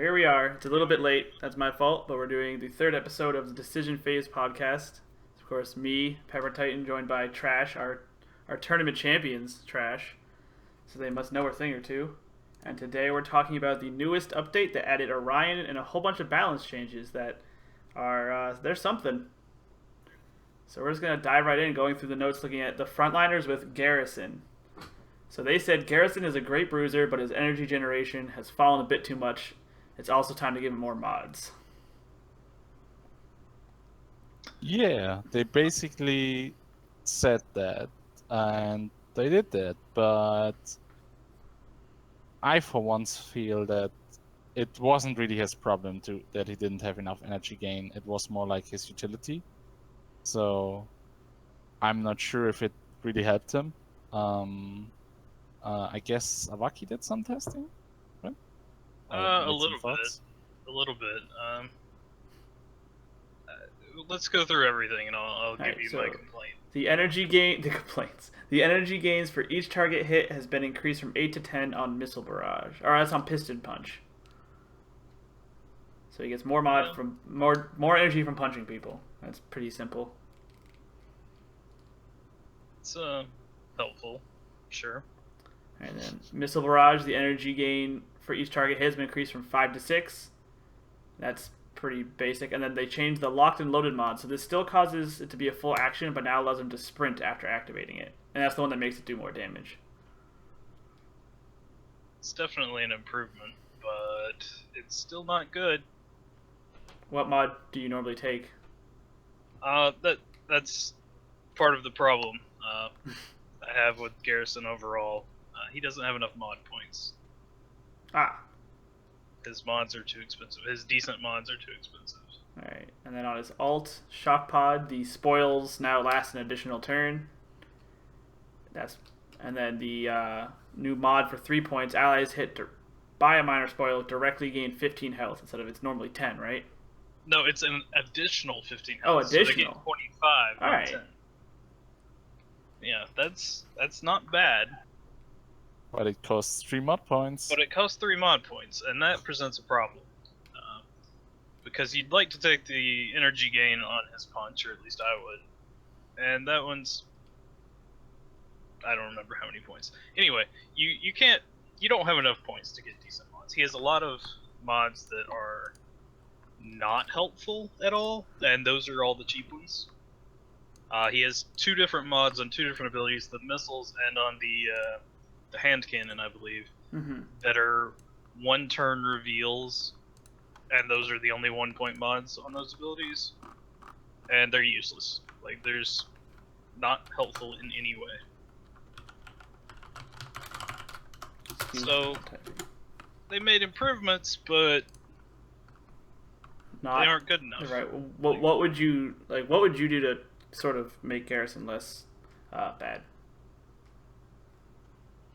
here we are. It's a little bit late. That's my fault, but we're doing the third episode of the Decision Phase podcast. Of course, me, Pepper Titan, joined by Trash, our tournament champions, Trash. So they must know a thing or two. And today we're talking about the newest update that added Orion and a whole bunch of balance changes that are, there's something. So we're just going to dive right in, going through the notes, looking at the frontliners with Garrison. So they said Garrison is a great bruiser, but his energy generation has fallen a bit too much. It's also time to give him more mods. Yeah, they basically said that, and they did that, but I for once feel that it wasn't really his problem that he didn't have enough energy gain. It was more like his utility. So I'm not sure if it really helped him. I guess Avaki did some testing, right? A little bit. Let's go through everything, and I'll give you my complaint. The energy gains for each target hit has been increased from 8 to 10 on Missile Barrage, or that's on Piston Punch. So he gets more mod from more energy from punching people. That's pretty simple. It's helpful, sure. And then Missile Barrage, the energy gain for each target hit has been increased from 5 to 6. That's pretty basic. And then they changed the locked and loaded mod, so this still causes it to be a full action, but now allows him to sprint after activating it. And that's the one that makes it do more damage. It's definitely an improvement, but it's still not good. What mod do you normally take? That's part of the problem I have with Garrison overall. He doesn't have enough mod points. His mods are too expensive. His decent mods are too expensive. Alright, and then on his alt, Shock Pod, the spoils now last an additional turn. And then the new mod for 3 points, allies hit by a minor spoil directly gain 15 health instead of it's normally 10, right? No, it's an additional 15 health. Oh, additional. So they get 25. Alright. 10. Yeah, that's not bad. But it costs 3 mod points. But it costs 3 mod points, and that presents a problem. Because you'd like to take the energy gain on his punch, or at least I would. And that one's... I don't remember how many points. Anyway, you don't have enough points to get decent mods. He has a lot of mods that are not helpful at all, and those are all the cheap ones. He has 2 different mods on 2 different abilities, the missiles and on the hand cannon, I believe, that are 1 turn reveals, and those are the only 1 point mods on those abilities, and they're useless. Like, there's not helpful in any way. So they made improvements, but they aren't good enough. Right. What would you do to sort of make Garrison less bad?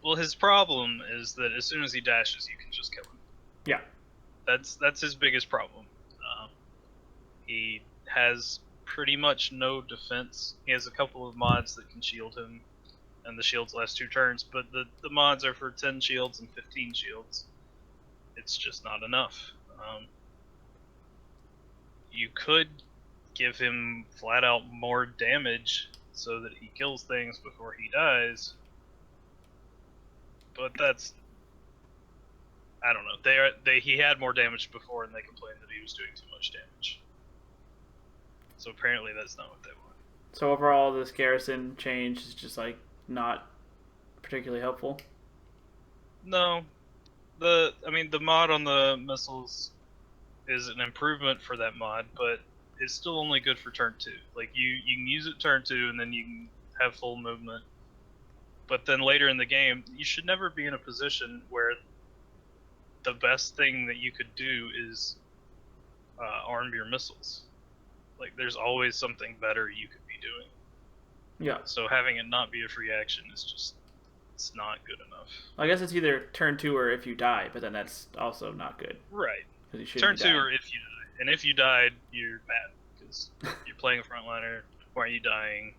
Well, his problem is that as soon as he dashes, you can just kill him. Yeah. That's his biggest problem. He has pretty much no defense. He has a couple of mods that can shield him, and the shields last 2 turns, but the mods are for 10 shields and 15 shields. It's just not enough. You could give him flat out more damage so that he kills things before he dies, but that's... I don't know. He had more damage before, and they complained that he was doing too much damage. So apparently that's not what they want. So overall, this Garrison change is just like not particularly helpful. No, the mod on the missiles is an improvement for that mod, but it's still only good for turn 2. Like you can use it turn 2, and then you can have full movement. But then later in the game, you should never be in a position where the best thing that you could do is arm your missiles. Like, there's always something better you could be doing. Yeah. So having it not be a free action is just, it's not good enough. I guess it's either turn 2 or if you die, but then that's also not good. Right. You turn 2 or if you die. And if you died, you're bad, because you're playing a frontliner. Why are you dying?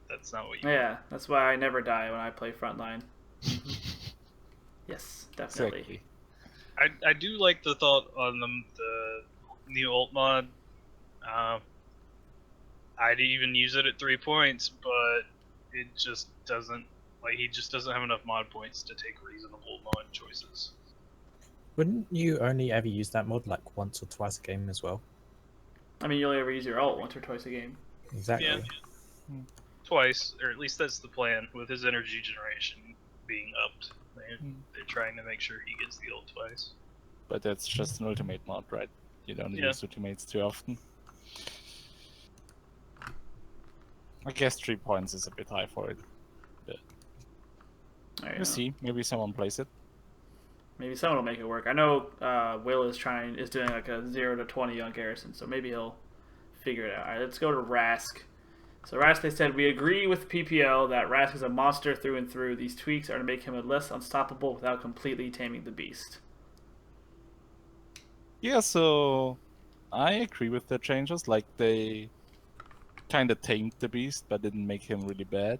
That's not what you want. That's why I never die when I play frontline. Yes, definitely. Exactly. I do like the thought on the new ult mod. I'd even use it at 3 points, but it just doesn't, like, he just doesn't have enough mod points to take reasonable mod choices. Wouldn't you only ever use that mod like once or twice a game as well? I mean, you only ever use your ult once or twice a game. Exactly. Yeah. Twice, or at least that's the plan, with his energy generation being upped. They're trying to make sure he gets the ult twice. But that's just an ultimate mod, right? You don't Yeah. use ultimates too often. I guess 3 points is a bit high for it. There you We'll go. see. Maybe someone plays it. Maybe someone will make it work. I know Will is doing like a 0 to 20 on Garrison, so maybe he'll figure it out. All right, let's go to Rask. So Rask, they said, we agree with PPL that Rask is a monster through and through. These tweaks are to make him less unstoppable without completely taming the beast. Yeah, so I agree with the changes. Like, they kind of tamed the beast, but didn't make him really bad.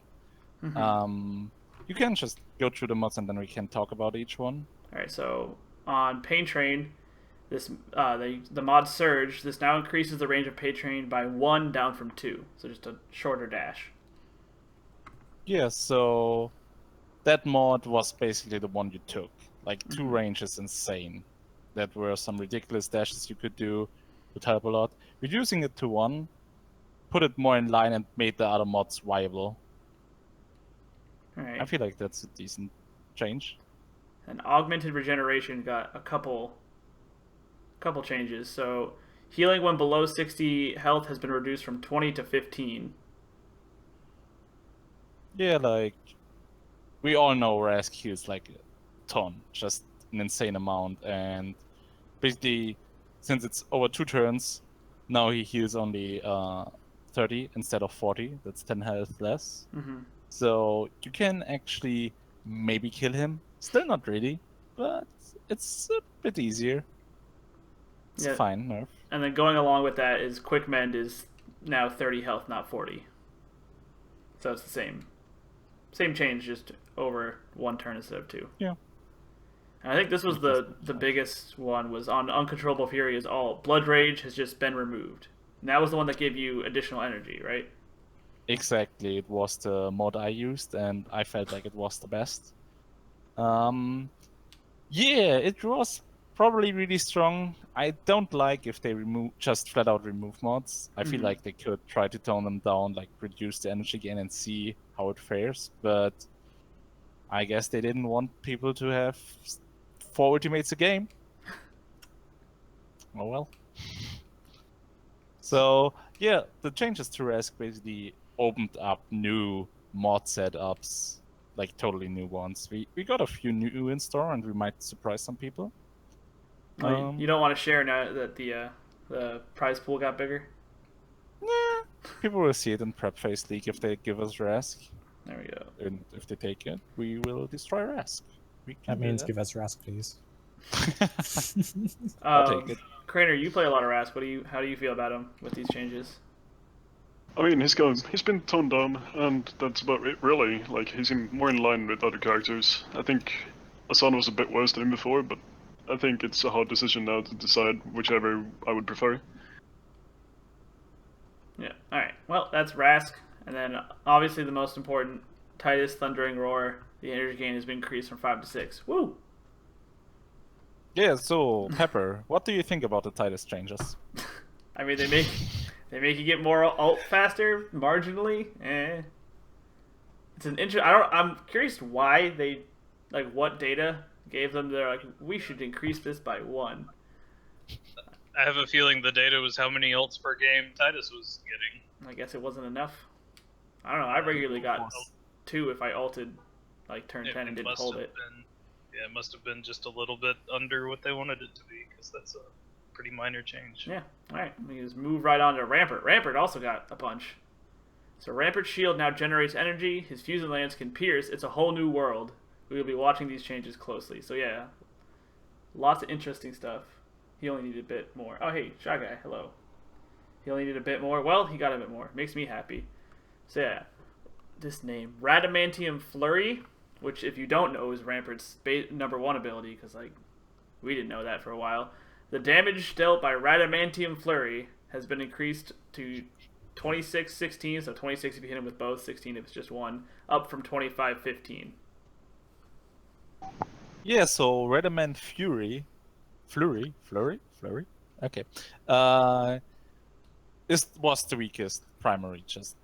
You can just go through the mods and then we can talk about each one. All right, so on Pain Train, this the mod Surge. This now increases the range of Pain Train by 1 down from 2, so just a shorter dash. Yeah, so that mod was basically the one you took. Like, 2 range is insane. That were some ridiculous dashes you could do, would help a lot. Reducing it to 1, put it more in line and made the other mods viable. All right. I feel like that's a decent change. And Augmented Regeneration got a couple changes. So healing when below 60 health has been reduced from 20 to 15. Yeah, like, we all know Rask heals like a ton, just an insane amount, and basically, since it's over 2 turns, now he heals only 30 instead of 40. That's 10 health less. So you can actually maybe kill him. Still not really, but it's a bit easier. It's a fine nerf. And then going along with that is Quick Mend is now 30 health, not 40. So it's the same change, just over 1 turn instead of 2. Yeah. And I think this was the biggest one, was on Uncontrollable Fury is all Blood Rage has just been removed. And that was the one that gave you additional energy, right? Exactly. It was the mod I used, and I felt like it was the best. Yeah, it was probably really strong. I don't like if they just flat out remove mods. I feel like they could try to tone them down, like reduce the energy gain and see how it fares. But I guess they didn't want people to have 4 ultimates a game. Oh well. So yeah, the changes to Rask basically opened up new mod setups, like totally new ones. We got a few new in store, and we might surprise some people. You don't want to share now that the prize pool got bigger? Nah, people will see it in Prep Phase League if they give us Rask. There we go. And if they take it, we will destroy Rask. That means give us Rask, please. I'll take it. Craner, you play a lot of Rask. How do you feel about him with these changes? I mean, he's been toned down, and that's about it, really. Like, he's more in line with other characters. I think Asana was a bit worse than him before, but I think it's a hard decision now to decide whichever I would prefer. Yeah. All right. Well, that's Rask, and then obviously the most important, Titus Thundering Roar. The energy gain has been increased from 5 to 6. Woo! Yeah. So Pepper, what do you think about the Titus changes? I mean, they make you get more ult faster marginally. It's an I'm curious why they, like, what data gave them. They're like, we should increase this by 1. I have a feeling the data was how many ults per game Titus was getting. I guess it wasn't enough. I don't know. I regularly got 2 if I ulted like turn 10 and didn't hold it. Yeah, it must have been just a little bit under what they wanted it to be, because that's a pretty minor change. Yeah. All right. We can just move right on to Rampart. Rampart also got a punch. So Rampart's shield now generates energy. His fusion lance can pierce. It's a whole new world. We will be watching these changes closely. So yeah, lots of interesting stuff. He only needed a bit more. Oh hey, Shy Guy, hello. He only needed a bit more. Well, he got a bit more. Makes me happy. So yeah, this name, Radamantium Flurry, which if you don't know is Rampart's number 1 ability, because like We didn't know that for a while. The damage dealt by Radamantium Flurry has been increased to 26-16, so 26 if you hit him with both, 16 if it's just one, up from 25-15. Yeah, so Redman Flurry? Okay. This was the weakest primary, just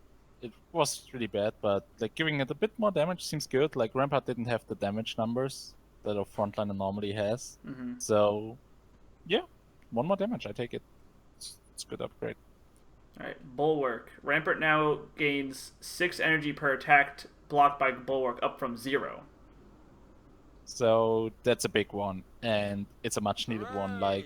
it was really bad, but like giving it a bit more damage seems good. Like Rampart didn't have the damage numbers that a frontliner normally has. Mm-hmm. So yeah, 1 more damage, I take it. It's a good upgrade. Alright, Bulwark. Rampart now gains 6 energy per attack blocked by Bulwark, up from 0. So that's a big one, and it's a much needed one. Like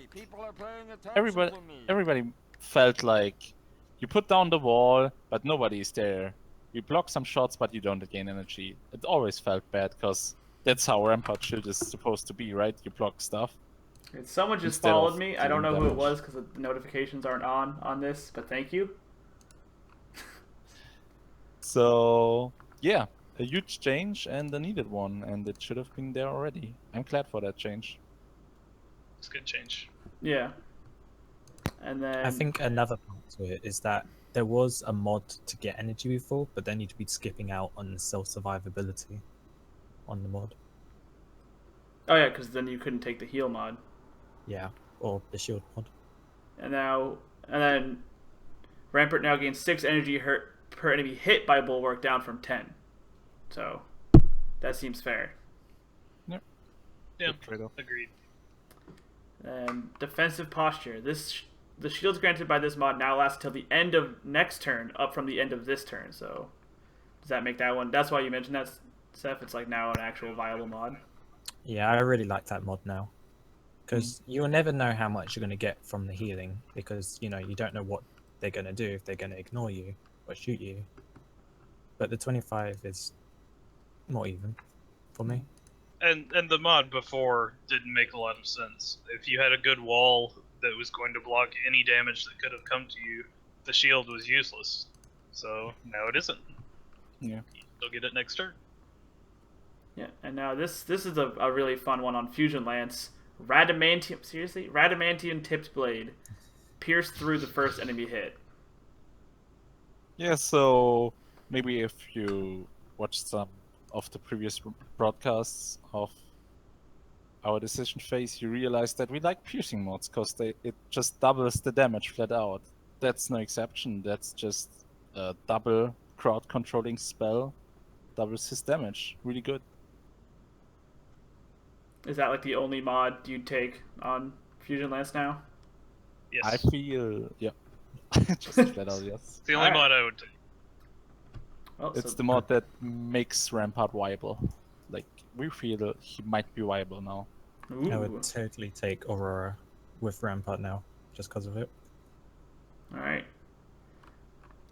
everybody felt like you put down the wall, but nobody is there. You block some shots, but you don't gain energy. It always felt bad because that's how Rampart Shield is supposed to be, right? You block stuff. Someone just Instead followed of me. I don't dealing know who it damage. was because the notifications aren't on this, but thank you. So yeah, a huge change and a needed one, and it should have been there already. I'm glad for that change. It's a good change. Yeah. And then I think another part to it is that there was a mod to get energy before, but then you'd be skipping out on the self-survivability on the mod. Oh yeah, because then you couldn't take the heal mod. Yeah, or the shield mod. And then Rampart now gains 6 energy hurt per enemy hit by Bulwark, down from 10. So that seems fair. Yeah, Good trade-off. agreed. And defensive posture. The shields granted by this mod now last until the end of next turn, up from the end of this turn. So does that make that one? That's why you mentioned that, Seth. It's like now an actual viable mod. Yeah, I really like that mod now. Because you'll never know how much you're going to get from the healing, because, you don't know what they're going to do, if they're going to ignore you or shoot you. But the 25 is more even for me. And the mod before didn't make a lot of sense. If you had a good wall that was going to block any damage that could have come to you, the shield was useless. So now it isn't. Yeah. You'll get it next turn. Yeah, and now this is a really fun one on Fusion Lance. Radamantium tipped blade. Pierce through the first enemy hit. Yeah, so maybe if you watched some of the previous broadcasts of our decision phase, you realize that we like piercing mods because it just doubles the damage flat out. That's no exception. That's just a double crowd controlling spell, doubles his damage. Really good. Is that like the only mod you'd take on Fusion Lance now? Yes. I feel just flat out yes. It's the only Alright. mod I would take. Well, It's so the mod that makes Rampart viable. Like we feel he might be viable now. ooh. I would totally take Aurora with Rampart now, just because of it. All right.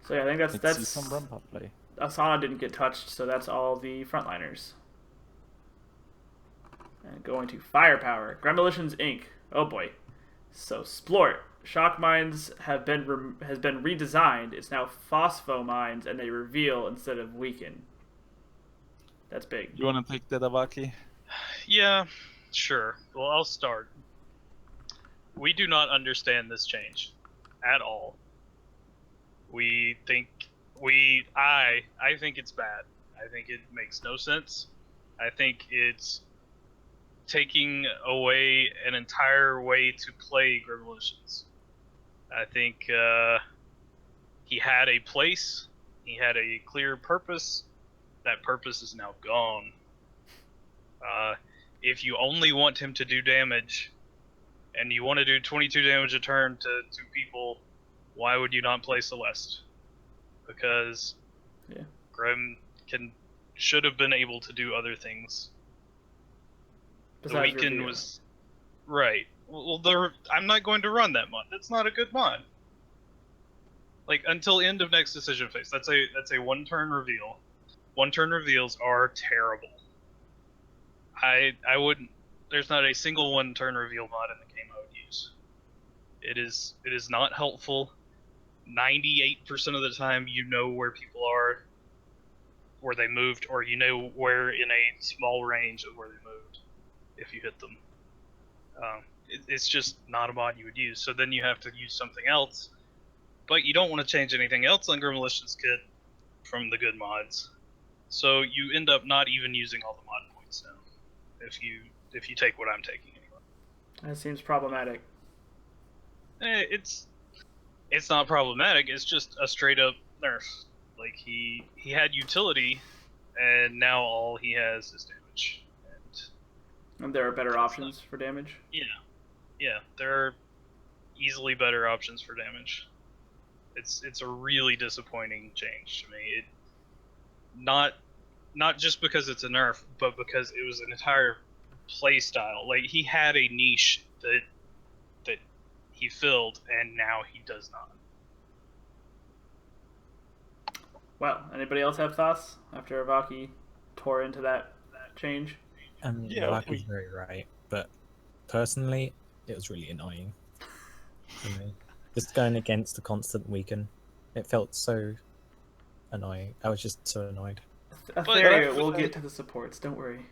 So yeah, I think Let's see some Rampart play. Asana didn't get touched, so that's all the frontliners. And going to Firepower. Gremolitions Inc. Oh boy. So Splort. Shock mines has been redesigned. It's now phospho mines, and they reveal instead of weaken. That's big. You wanna take that, Avaki? Yeah, sure. Well, I'll start. We do not understand this change at all. I think it's bad. I think it makes no sense. I think it's taking away an entire way to play Gremolitions. I think he had a place, he had a clear purpose. That purpose is now gone. If you only want him to do damage, and you want to do 22 damage a turn to two people, why would you not play Celeste? Because Yeah. Grem should have been able to do other things. The Besides weekend reveal. was right. Well, I'm not going to run that mod. That's not a good mod. Like until end of next decision phase. That's a 1-turn reveal. 1-turn reveals are terrible. I wouldn't. There's not a single 1-turn reveal mod in the game I would use. It is not helpful. 98% of the time, you know where people are, where they moved, or you know where in a small range of where they moved if you hit them. It's just not a mod you would use. So then you have to use something else, but you don't want to change anything else on Gremlician's kit from the good mods. So you end up not even using all the mod points now, if you take what I'm taking anyway. That seems problematic. It's not problematic. It's just a straight up nerf. Like he had utility, and now all he has is damage. And there are better options for damage. Yeah, there are easily better options for damage. It's a really disappointing change to me. It not just because it's a nerf, but because it was an entire play style. Like he had a niche that he filled, and now he does not. Well, anybody else have thoughts after Avaki tore into that change? I mean, Yeah, Mark was very right, but personally, it was really annoying for me. Just going against the constant weaken, it felt so annoying. I was just so annoyed. Atheria, we'll get to the supports. Don't worry.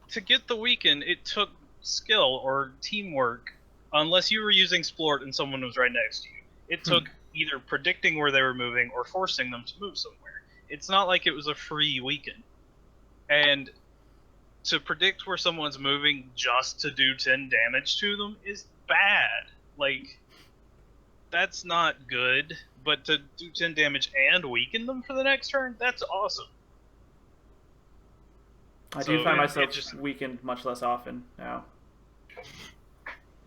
To get the weaken, it took skill or teamwork, unless you were using Splort and someone was right next to you. It took either predicting where they were moving or forcing them to move somewhere. It's not like it was a free weaken. And to predict where someone's moving just to do 10 damage to them is bad. Like, that's not good, but to do 10 damage and weaken them for the next turn, that's awesome. I So do find it myself just- weakened much less often now.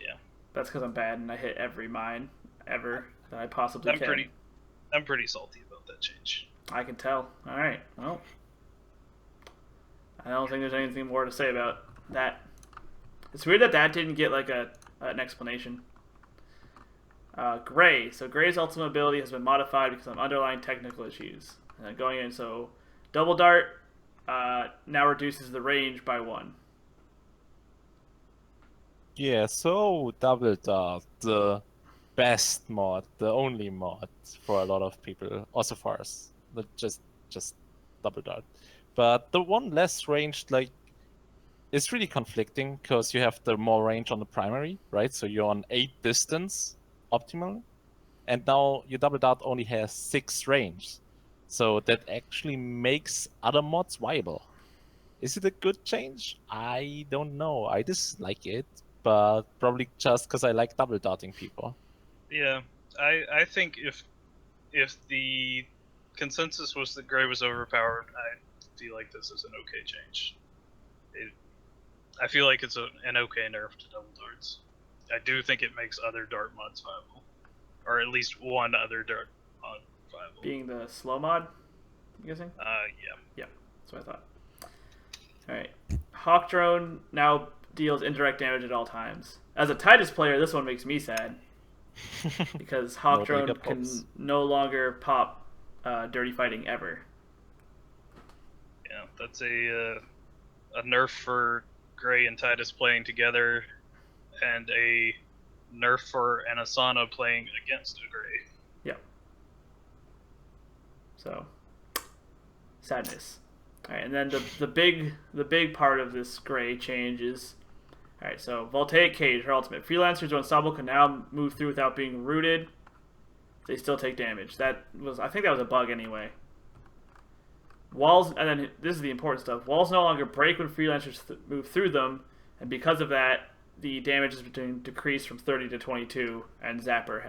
Yeah. That's because I'm bad and I hit every mine ever that I possibly can. I'm pretty salty about that change. I can tell. Alright, well. I don't think there's anything more to say about that. It's weird that didn't get like an explanation. Gray. So Gray's ultimate ability has been modified because of underlying technical issues. And then going in, so double dart now reduces the range by 1. Yeah, so Double Dart, the best mod, the only mod for a lot of people, also for us. Just Double Dart. But the one less ranged, like, it's really conflicting because you have the more range on the primary, right? So you're on 8 distance optimally, and now your Double Dart only has 6 range. So that actually makes other mods viable. Is it a good change? I don't know. I dislike it, but probably just because I like double darting people. Yeah, I think if the consensus was that Gray was overpowered, I feel like this is an okay change. I feel like it's an okay nerf to double darts. I do think it makes other dart mods viable, or at least one other dart mod viable. Being the slow mod, I'm guessing? Yeah. Yeah, that's what I thought. Alright. Hawk Drone now deals indirect damage at all times. As a Titus player, this one makes me sad. Because Hawk No Drone bigger can pops. no longer pop dirty fighting ever. Yeah, that's a nerf for Gray and Titus playing together, and a nerf for an Asana playing against a Gray. Yep. So, sadness. All right, and then the big part of this Gray change is, all right. So Voltaic Cage, her ultimate. Freelancers who unstoppable can now move through without being rooted. They still take damage. I think that was a bug anyway. Walls, and then this is the important stuff. Walls no longer break when freelancers move through them, and because of that, the damage is decreased from 30 to 22, and Zapper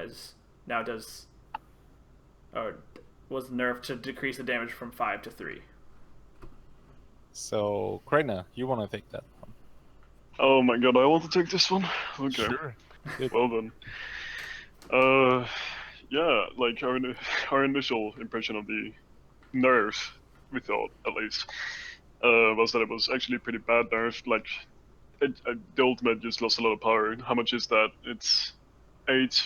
was nerfed to decrease the damage from 5 to 3. So, Krainer, you want to take that one? Oh my god, I want to take this one? Okay. Sure. Good. Well then. Yeah, like our initial impression of the nerf, we thought at least, was that it was actually pretty bad nerf. Like, the ultimate just lost a lot of power. How much is that? It's 8.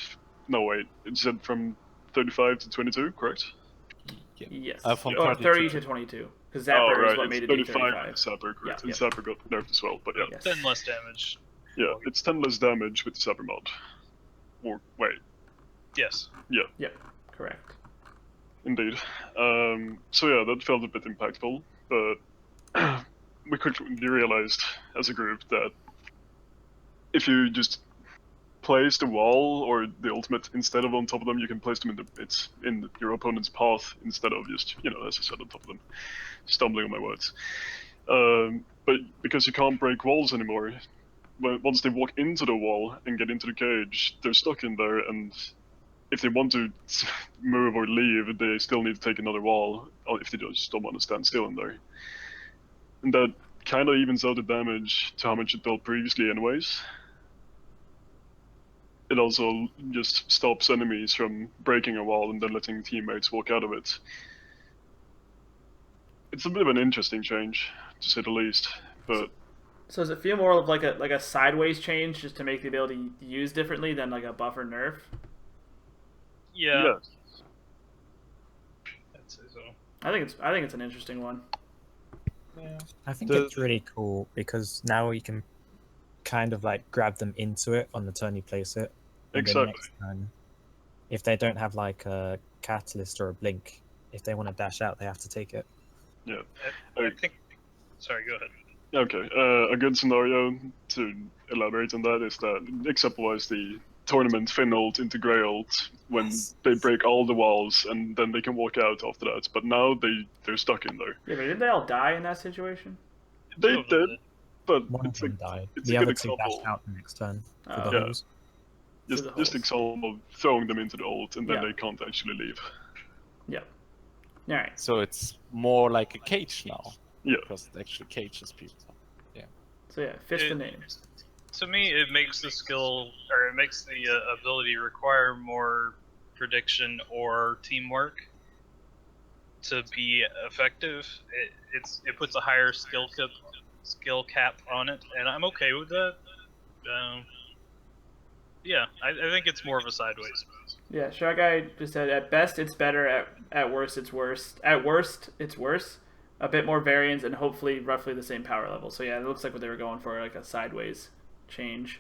No wait, it said from 35 to 22, correct? Yeah. Yes. From Or 30 30 to to 22. Because Oh Zapper right, is what it's made it do 35 35. with Zapper, correct? Yeah, And Zapper got nerfed as well, but yeah. Yes. 10 less damage. Yeah, it's 10 less damage with the Zapper mod. Or, wait, Yes. yeah. Yep, correct. Indeed. So yeah, that felt a bit impactful, but we quickly realized as a group that if you just place the wall or the ultimate instead of on top of them, you can place them in your opponent's path instead of just, as I said, on top of them. Stumbling on my words. But because you can't break walls anymore, once they walk into the wall and get into the cage, they're stuck in there, and if they want to move or leave, they still need to take another wall, or if they just don't want to stand still in there. And that kind of evens out the damage to how much it dealt previously anyways. It also just stops enemies from breaking a wall and then letting teammates walk out of it. It's a bit of an interesting change, to say the least, but So does it feel more of like a sideways change, just to make the ability used differently than like a buff or nerf? Yeah. I'd say so. I think it's an interesting one. Yeah. I think The- it's really cool because now you can kind of like grab them into it on the turn you place it. And then Exactly. next turn, if they don't have like a catalyst or a blink, if they want to dash out, they have to take it. yeah. I think. Sorry, go ahead. Okay, a good scenario to elaborate on that is that example-wise the tournament Finn ult into Grey ult when Yes. they break all the walls and then they can walk out after that. But now they're stuck in there. Yeah, but didn't they all die in that situation? They Two of them did, but One of it's them died. it's The a other good two dashed example. out the next turn for Oh. the Yeah. holes. Through Just the just holes. example of throwing them into the ult and then Yeah. they can't actually leave. Yeah. All right. So it's more like a cage now. Yeah. Because it actually cages people. So yeah, fits the It- name. To me, it makes the skill, or it makes the ability require more prediction or teamwork to be effective. It puts a higher skill cap on it, and I'm okay with that. Yeah, I think it's more of a sideways. Yeah, Shy Guy just said at best it's better, at worst it's worse. At worst it's worse. A bit more variance and hopefully roughly the same power level. So yeah, it looks like what they were going for, like a sideways change.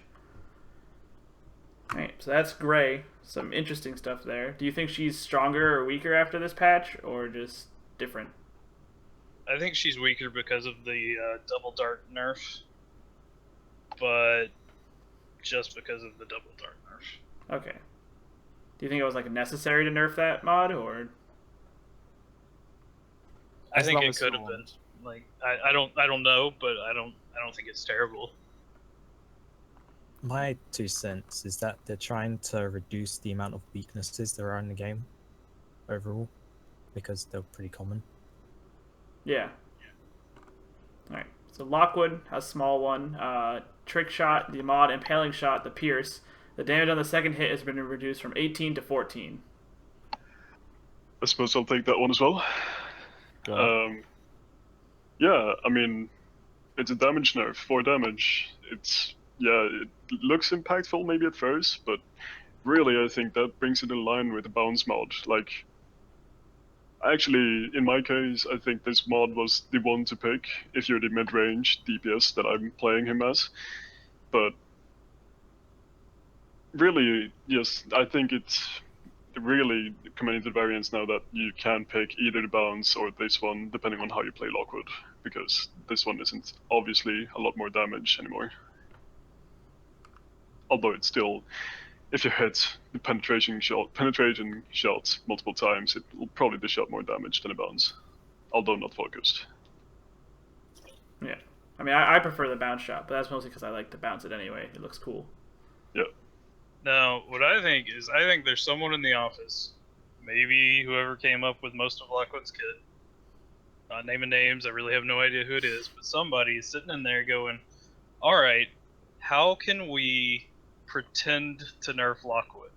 Alright, so that's Gray. Some interesting stuff there. Do you think she's stronger or weaker after this patch, or just different? I think she's weaker because of the double dart nerf, but just because of the double dart nerf. Okay. Do you think it was like necessary to nerf that mod, or I As think long it as could you have been. want. Like I don't know, but I don't think it's terrible. My 2 cents is that they're trying to reduce the amount of weaknesses there are in the game overall because they're pretty common. yeah? Alright, so Lockwood, a small one. Trick shot, the mod, impaling shot, the pierce. The damage on the second hit has been reduced from 18 to 14. I suppose I'll take that one as well. Go ahead. Yeah, I mean, it's a damage nerf, 4 damage. It looks impactful maybe at first, but really I think that brings it in line with the bounce mod. Like, actually, in my case, I think this mod was the one to pick if you're the mid-range DPS that I'm playing him as. But really, yes, I think it's really coming into the variance now that you can pick either the bounce or this one, depending on how you play Lockwood, because this one isn't obviously a lot more damage anymore. Although it's still, if you hit the penetration shots multiple times, it will probably dish out more damage than a bounce, although not focused. Yeah. I mean, I prefer the bounce shot, but that's mostly because I like to bounce it anyway. It looks cool. Yeah. Now, what I think is, I think there's someone in the office, maybe whoever came up with most of Lockwood's kit. Not naming names, I really have no idea who it is, but somebody is sitting in there going, "All right, how can we pretend to nerf Lockwood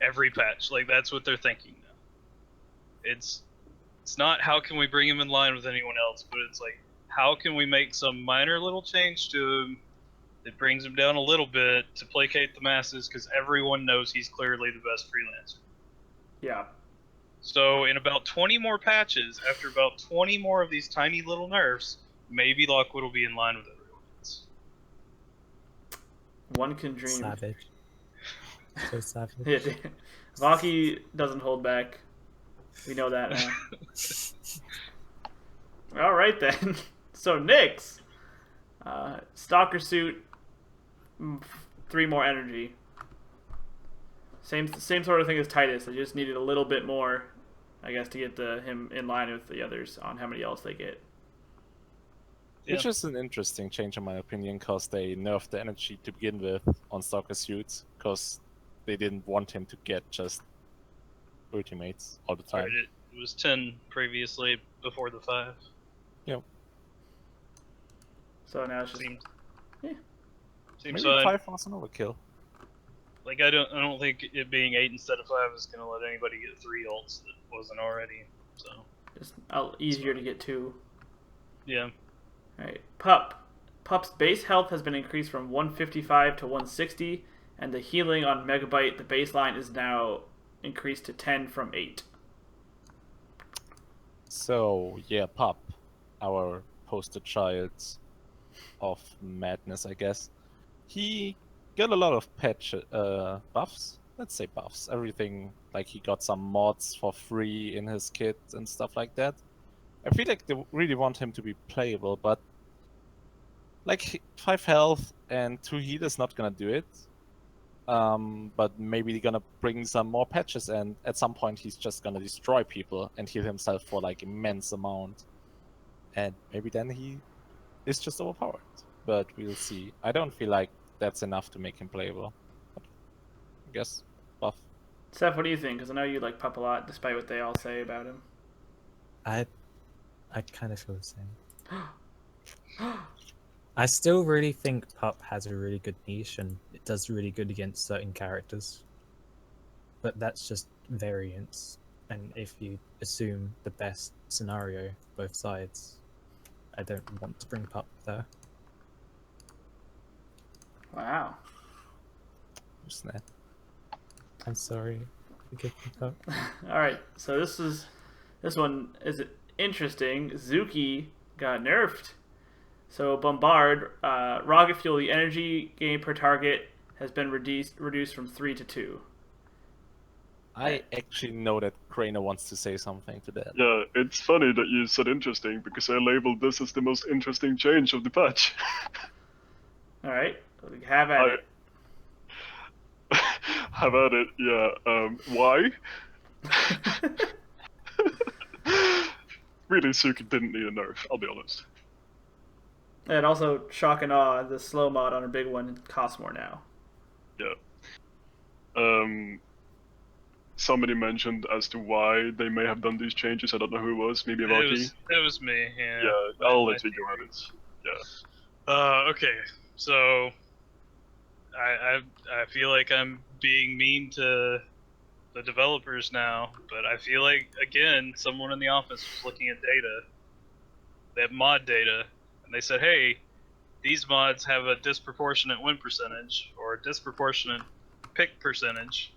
every patch?" Like that's what they're thinking now. It's not how can we bring him in line with anyone else, but it's like how can we make some minor little change to him that brings him down a little bit to placate the masses, because everyone knows he's clearly the best freelancer. Yeah. So in about 20 more patches, after about 20 more of these tiny little nerfs, maybe Lockwood will be in line with everyone else. One can dream. Savage. So savage. Yeah, Vaki doesn't hold back. We know that now. All right then. So Nyx, Stalker suit. 3 more energy. Same sort of thing as Titus. I just needed a little bit more, I guess, to get him in line with the others on how many else they get. Yeah. Which is an interesting change in my opinion, because they nerfed the energy to begin with on Stalker suits, because they didn't want him to get just ultimates all the time. Right, it was 10 previously before the 5. Yep. So now it's just Seems yeah. seems Maybe fine. 5 was an overkill. Like I don't think it being 8 instead of 5 is gonna let anybody get 3 ults that wasn't already. So just easier to get 2. yeah. Alright, Pup. Pup's base health has been increased from 155 to 160, and the healing on Megabyte, the baseline, is now increased to 10 from 8. So yeah, Pup, our poster child of madness, I guess. He got a lot of buffs. Let's say buffs. Everything, like he got some mods for free in his kit and stuff like that. I feel like they really want him to be playable, but like 5 health and 2 heal is not gonna do it. But maybe they're gonna bring some more patches, and at some point he's just gonna destroy people and heal himself for like immense amount. And maybe then he is just overpowered. But we'll see. I don't feel like that's enough to make him playable. But I guess buff. Seth, what do you think? Because I know you like Pup a lot, despite what they all say about him. I kind of feel the same. I still really think Pup has a really good niche and it does really good against certain characters. But that's just variance. And if you assume the best scenario, both sides, I don't want to bring Pup there. Wow. Snap. I'm sorry. Forgive me, Pup. Alright, so this one is interesting. Zuki got nerfed. So Bombard, rocket fuel, the energy gain per target has been reduced from 3 to 2. I actually know that Craner wants to say something to that. Yeah, it's funny that you said interesting, because I labeled this as the most interesting change of the patch. Alright, have at it. Have at it, yeah. Why? Really, Suki didn't need a nerf, I'll be honest. And also, Shock and Awe, the slow mod on a big one, costs more now. Yeah. Somebody mentioned as to why they may have done these changes. I don't know who it was. Maybe Rocky. It was me. Yeah. Yeah, I'll let you go at it. Yeah. Okay. So I feel like I'm being mean to the developers now, but I feel like again someone in the office was looking at data, that mod data, and they said, hey, these mods have a disproportionate win percentage or a disproportionate pick percentage.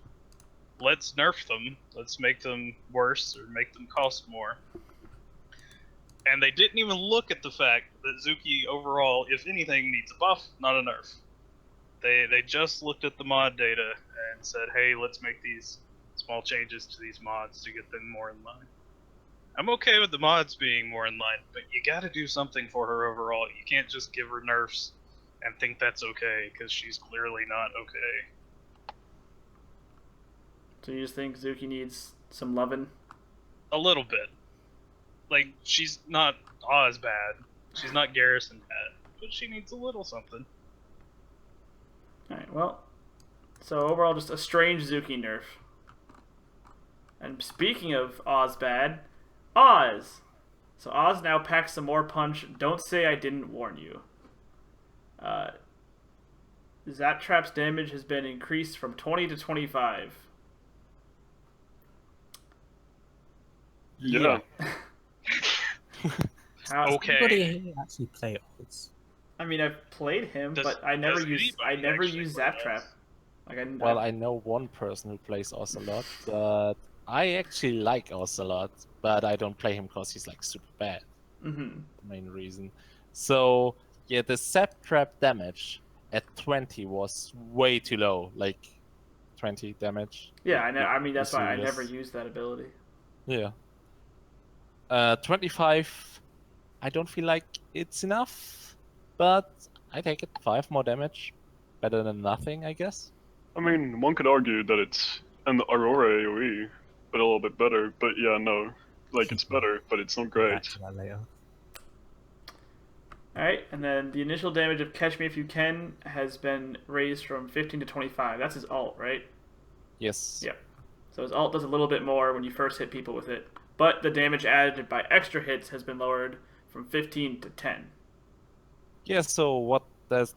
Let's nerf them. Let's make them worse or make them cost more. And they didn't even look at the fact that Zuki overall, if anything, needs a buff, not a nerf. They just looked at the mod data and said, hey, let's make these small changes to these mods to get them more in line. I'm okay with the mods being more in line, but you gotta do something for her overall. You can't just give her nerfs and think that's okay, because she's clearly not okay. So you just think Zuki needs some lovin'? A little bit. Like, she's not Oz bad. She's not Garrison bad. But she needs a little something. Alright, well. So overall, just a strange Zuki nerf. And speaking of Oz bad, Oz! So Oz now packs some more punch. Don't say I didn't warn you. Zap Trap's damage has been increased from 20 to 25. Yeah. How, Okay. Anybody actually play Oz? I mean, I've played him, Does- but I never does use anybody actually Zap play Trap. Oz? Like Well, I know one person who plays Oz a lot, but I actually like Oz a lot, but I don't play him because he's like super bad. Mm-hmm. The main reason. So yeah, the Zap Trap damage at 20 was way too low. Like 20 damage. Yeah, I mean that's why I Serious. never used that ability. Yeah. 25. I don't feel like it's enough, but I take it. 5 more damage. better than nothing, I guess. I mean, one could argue that it's an Aurora AoE, but a little bit better. But yeah, no, like it's better, but it's not Come back great. to that later. Alright, and then the initial damage of Catch Me If You Can has been raised from 15 to 25. That's his ult, right? Yes. Yep. So his ult does a little bit more when you first hit people with it. But the damage added by extra hits has been lowered from 15 to 10. Yeah, so what that's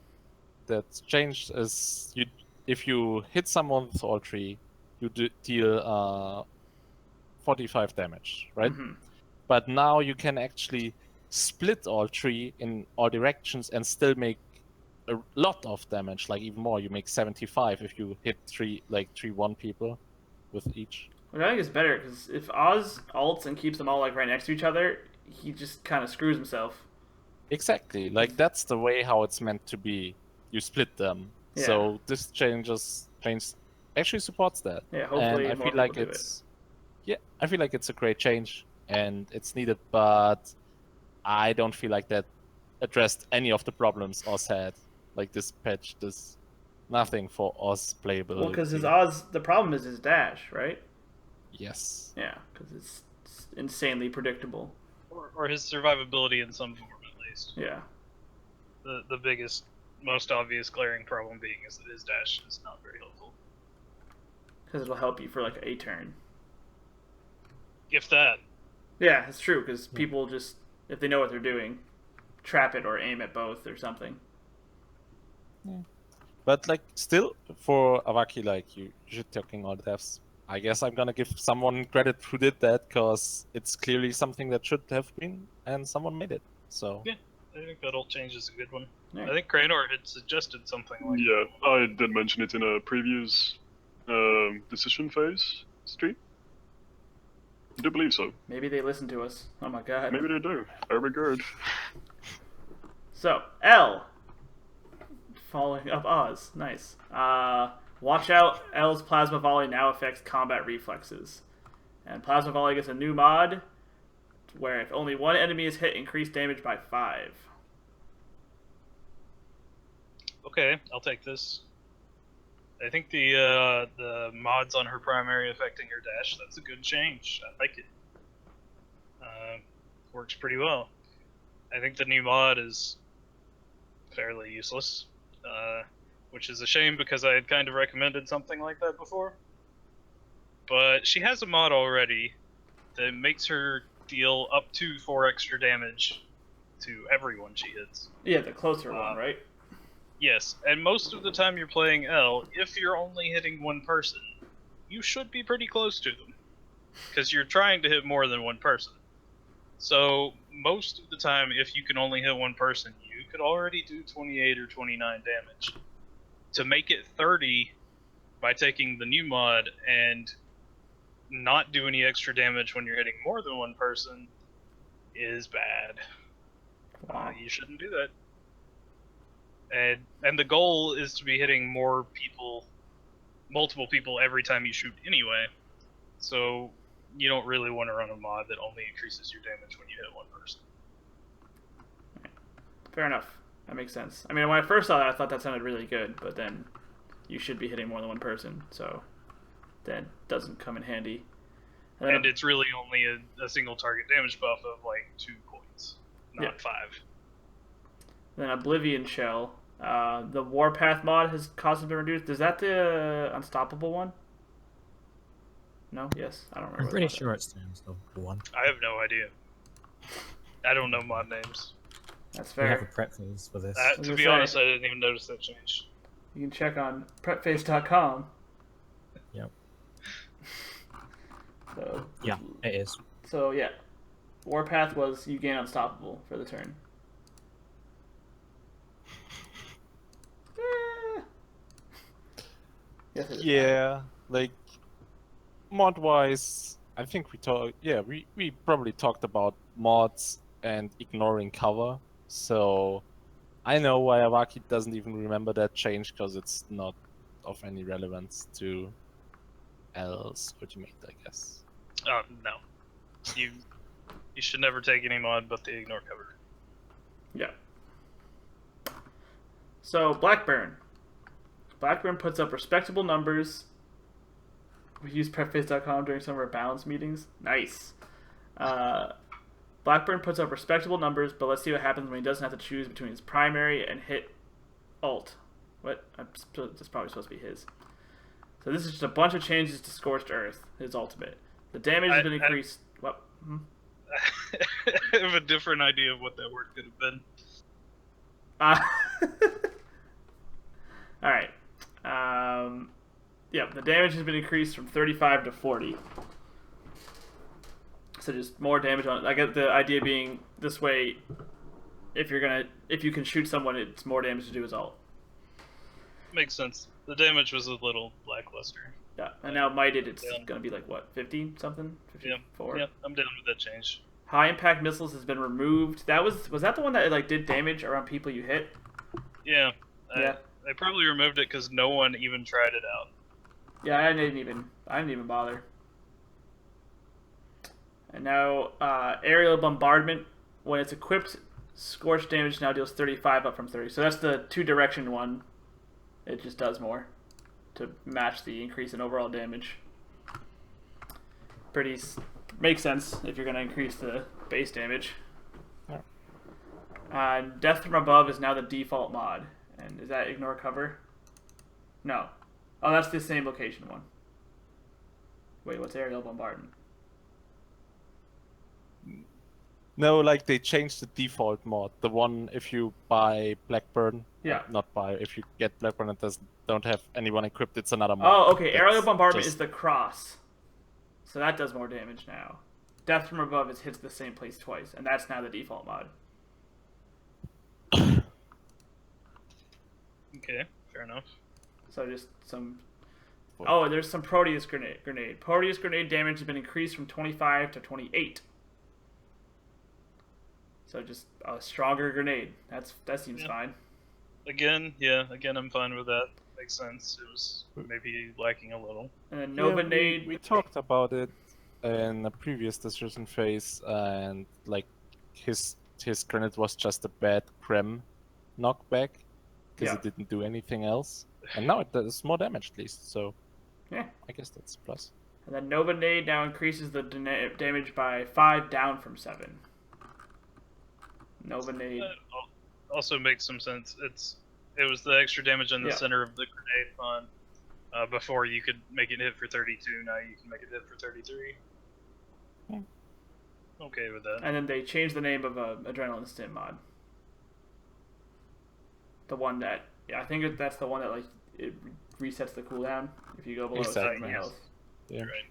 changed is if you hit someone with all three, you deal 45 damage, right? Mm-hmm. But now you can actually split all three in all directions and still make a lot of damage, like even more. You make 75 if you hit three 1 people with each. Which I think is better, because if Oz ults and keeps them all like right next to each other, he just kind of screws himself. Exactly, like that's the way how it's meant to be. You split them. Yeah. So this change actually supports that. Yeah, hopefully And I more feel like people do it. I feel like it's a great change and it's needed, but I don't feel like that addressed any of the problems Oz had. Like this patch, this nothing for Oz playability. Well, because his Oz, the problem is his dash, right? Yes. Yeah, because it's insanely predictable. Or his survivability in some form, at least. Yeah. The biggest, most obvious glaring problem being is that his dash is not very helpful. Because it'll help you for like a turn. If that. Yeah, it's true, because people just, if they know what they're doing, trap it or aim at both or something. Yeah. But like still for Avaki, like you should talking all deaths. I guess I'm gonna give someone credit who did that because it's clearly something that should have been, and someone made it. So Yeah, I think that ult change is a good one. Yeah. I think Cranor had suggested something like Yeah, I did mention it in a previous decision phase stream. I do believe so. Maybe they listen to us. Oh my god. Maybe they do. Very good. So, L. Following up Oz. Nice. Watch out. L's Plasma Volley now affects combat reflexes. And Plasma Volley gets a new mod where if only one enemy is hit, increase damage by 5. Okay, I'll take this. I think the mods on her primary affecting her dash, that's a good change. I like it. Works pretty well. I think the new mod is fairly useless, which is a shame because I had kind of recommended something like that before. But she has a mod already that makes her deal up to 4 extra damage to everyone she hits. Yeah, the closer one, right? Yes, and most of the time you're playing L, if you're only hitting one person, you should be pretty close to them. Because you're trying to hit more than one person. So, most of the time, if you can only hit one person, you could already do 28 or 29 damage. To make it 30 by taking the new mod and not do any extra damage when you're hitting more than one person is bad. Wow. You shouldn't do that. And the goal is to be hitting more people, multiple people every time you shoot anyway. So you don't really want to run a mod that only increases your damage when you hit one person. Fair enough. That makes sense. I mean, when I first saw that, I thought that sounded really good, but then you should be hitting more than one person, so that doesn't come in handy. And it's really only a single target damage buff of like 2 points, not 5. Then Oblivion Shell. The Warpath mod has cost has been reduced. Is that the Unstoppable one? No? Yes? I don't remember. I'm pretty sure it's the Unstoppable one. I have no idea. I don't know mod names. That's We have a fair. prep phase for this. To be honest, I didn't even notice that change. You can check on prepface.com. Yep. So, Yeah, it is. So, yeah. Warpath was you gain Unstoppable for the turn. Yes, it is. yeah, like mod wise, I think we probably talked about mods and ignoring cover. So I know why Avaki doesn't even remember that change because it's not of any relevance to L's Ultimate, I guess. Oh no, you should never take any mod but the ignore cover. Yeah. So, Blackburn. Blackburn puts up respectable numbers. We use prepface.com during some of our balance meetings. Nice. Blackburn puts up respectable numbers, but let's see what happens when he doesn't have to choose between his primary and hit alt. What? That's probably supposed to be his. So this is just a bunch of changes to Scorched Earth, his ultimate. The damage has been increased. What? I have a different idea of what that word could have been. Alright. Yeah, the damage has been increased from 35 to 40. So just more damage on it. I get the idea being this way, if you can shoot someone, it's more damage to do his ult. Makes sense. The damage was a little lackluster. Yeah, and now mighted, it's gonna be like what, 50 something, 54. Yeah, I'm down with that change. High impact missiles has been removed. That was that the one that like did damage around people you hit? Yeah. Yeah. They probably removed it because no one even tried it out. Yeah, I didn't even bother. And now aerial bombardment, when it's equipped, scorched damage now deals 35 up from 30. So that's the 2-direction one. It just does more to match the increase in overall damage. Makes sense if you're going to increase the base damage. Death from above is now the default mod. And is that ignore cover? No. Oh, that's the same location one. Wait, what's aerial bombardment? No, like they changed the default mod. The one if you buy Blackburn. Yeah. Not buy. If you get Blackburn and don't have anyone equipped, it's another mod. Oh, okay. Aerial bombardment just... is the cross. So that does more damage now. Death from above hits the same place twice, and that's now the default mod. Okay, fair enough. So just some... Oh, there's some Proteus grenade. Proteus grenade damage has been increased from 25 to 28. So just a stronger grenade. That seems fine. Again, I'm fine with that. Makes sense. It was maybe lacking a little. And then Nova Nade... We talked about it in a previous decision phase, and like his grenade was just a bad Krem knockback because it didn't do anything else. And now it does more damage at least, so yeah, I guess that's a plus. And then Nova Nade now increases the damage by 5 down from 7. Nova Nade also makes some sense. It was the extra damage in the center of the grenade on before you could make it hit for 32. Now you can make it hit for 33. Yeah. Okay with that. And then they changed the name of Adrenaline Stim mod. The one that I think that's the one that like it resets the cooldown if you go below a certain amount of health. Yeah. Right.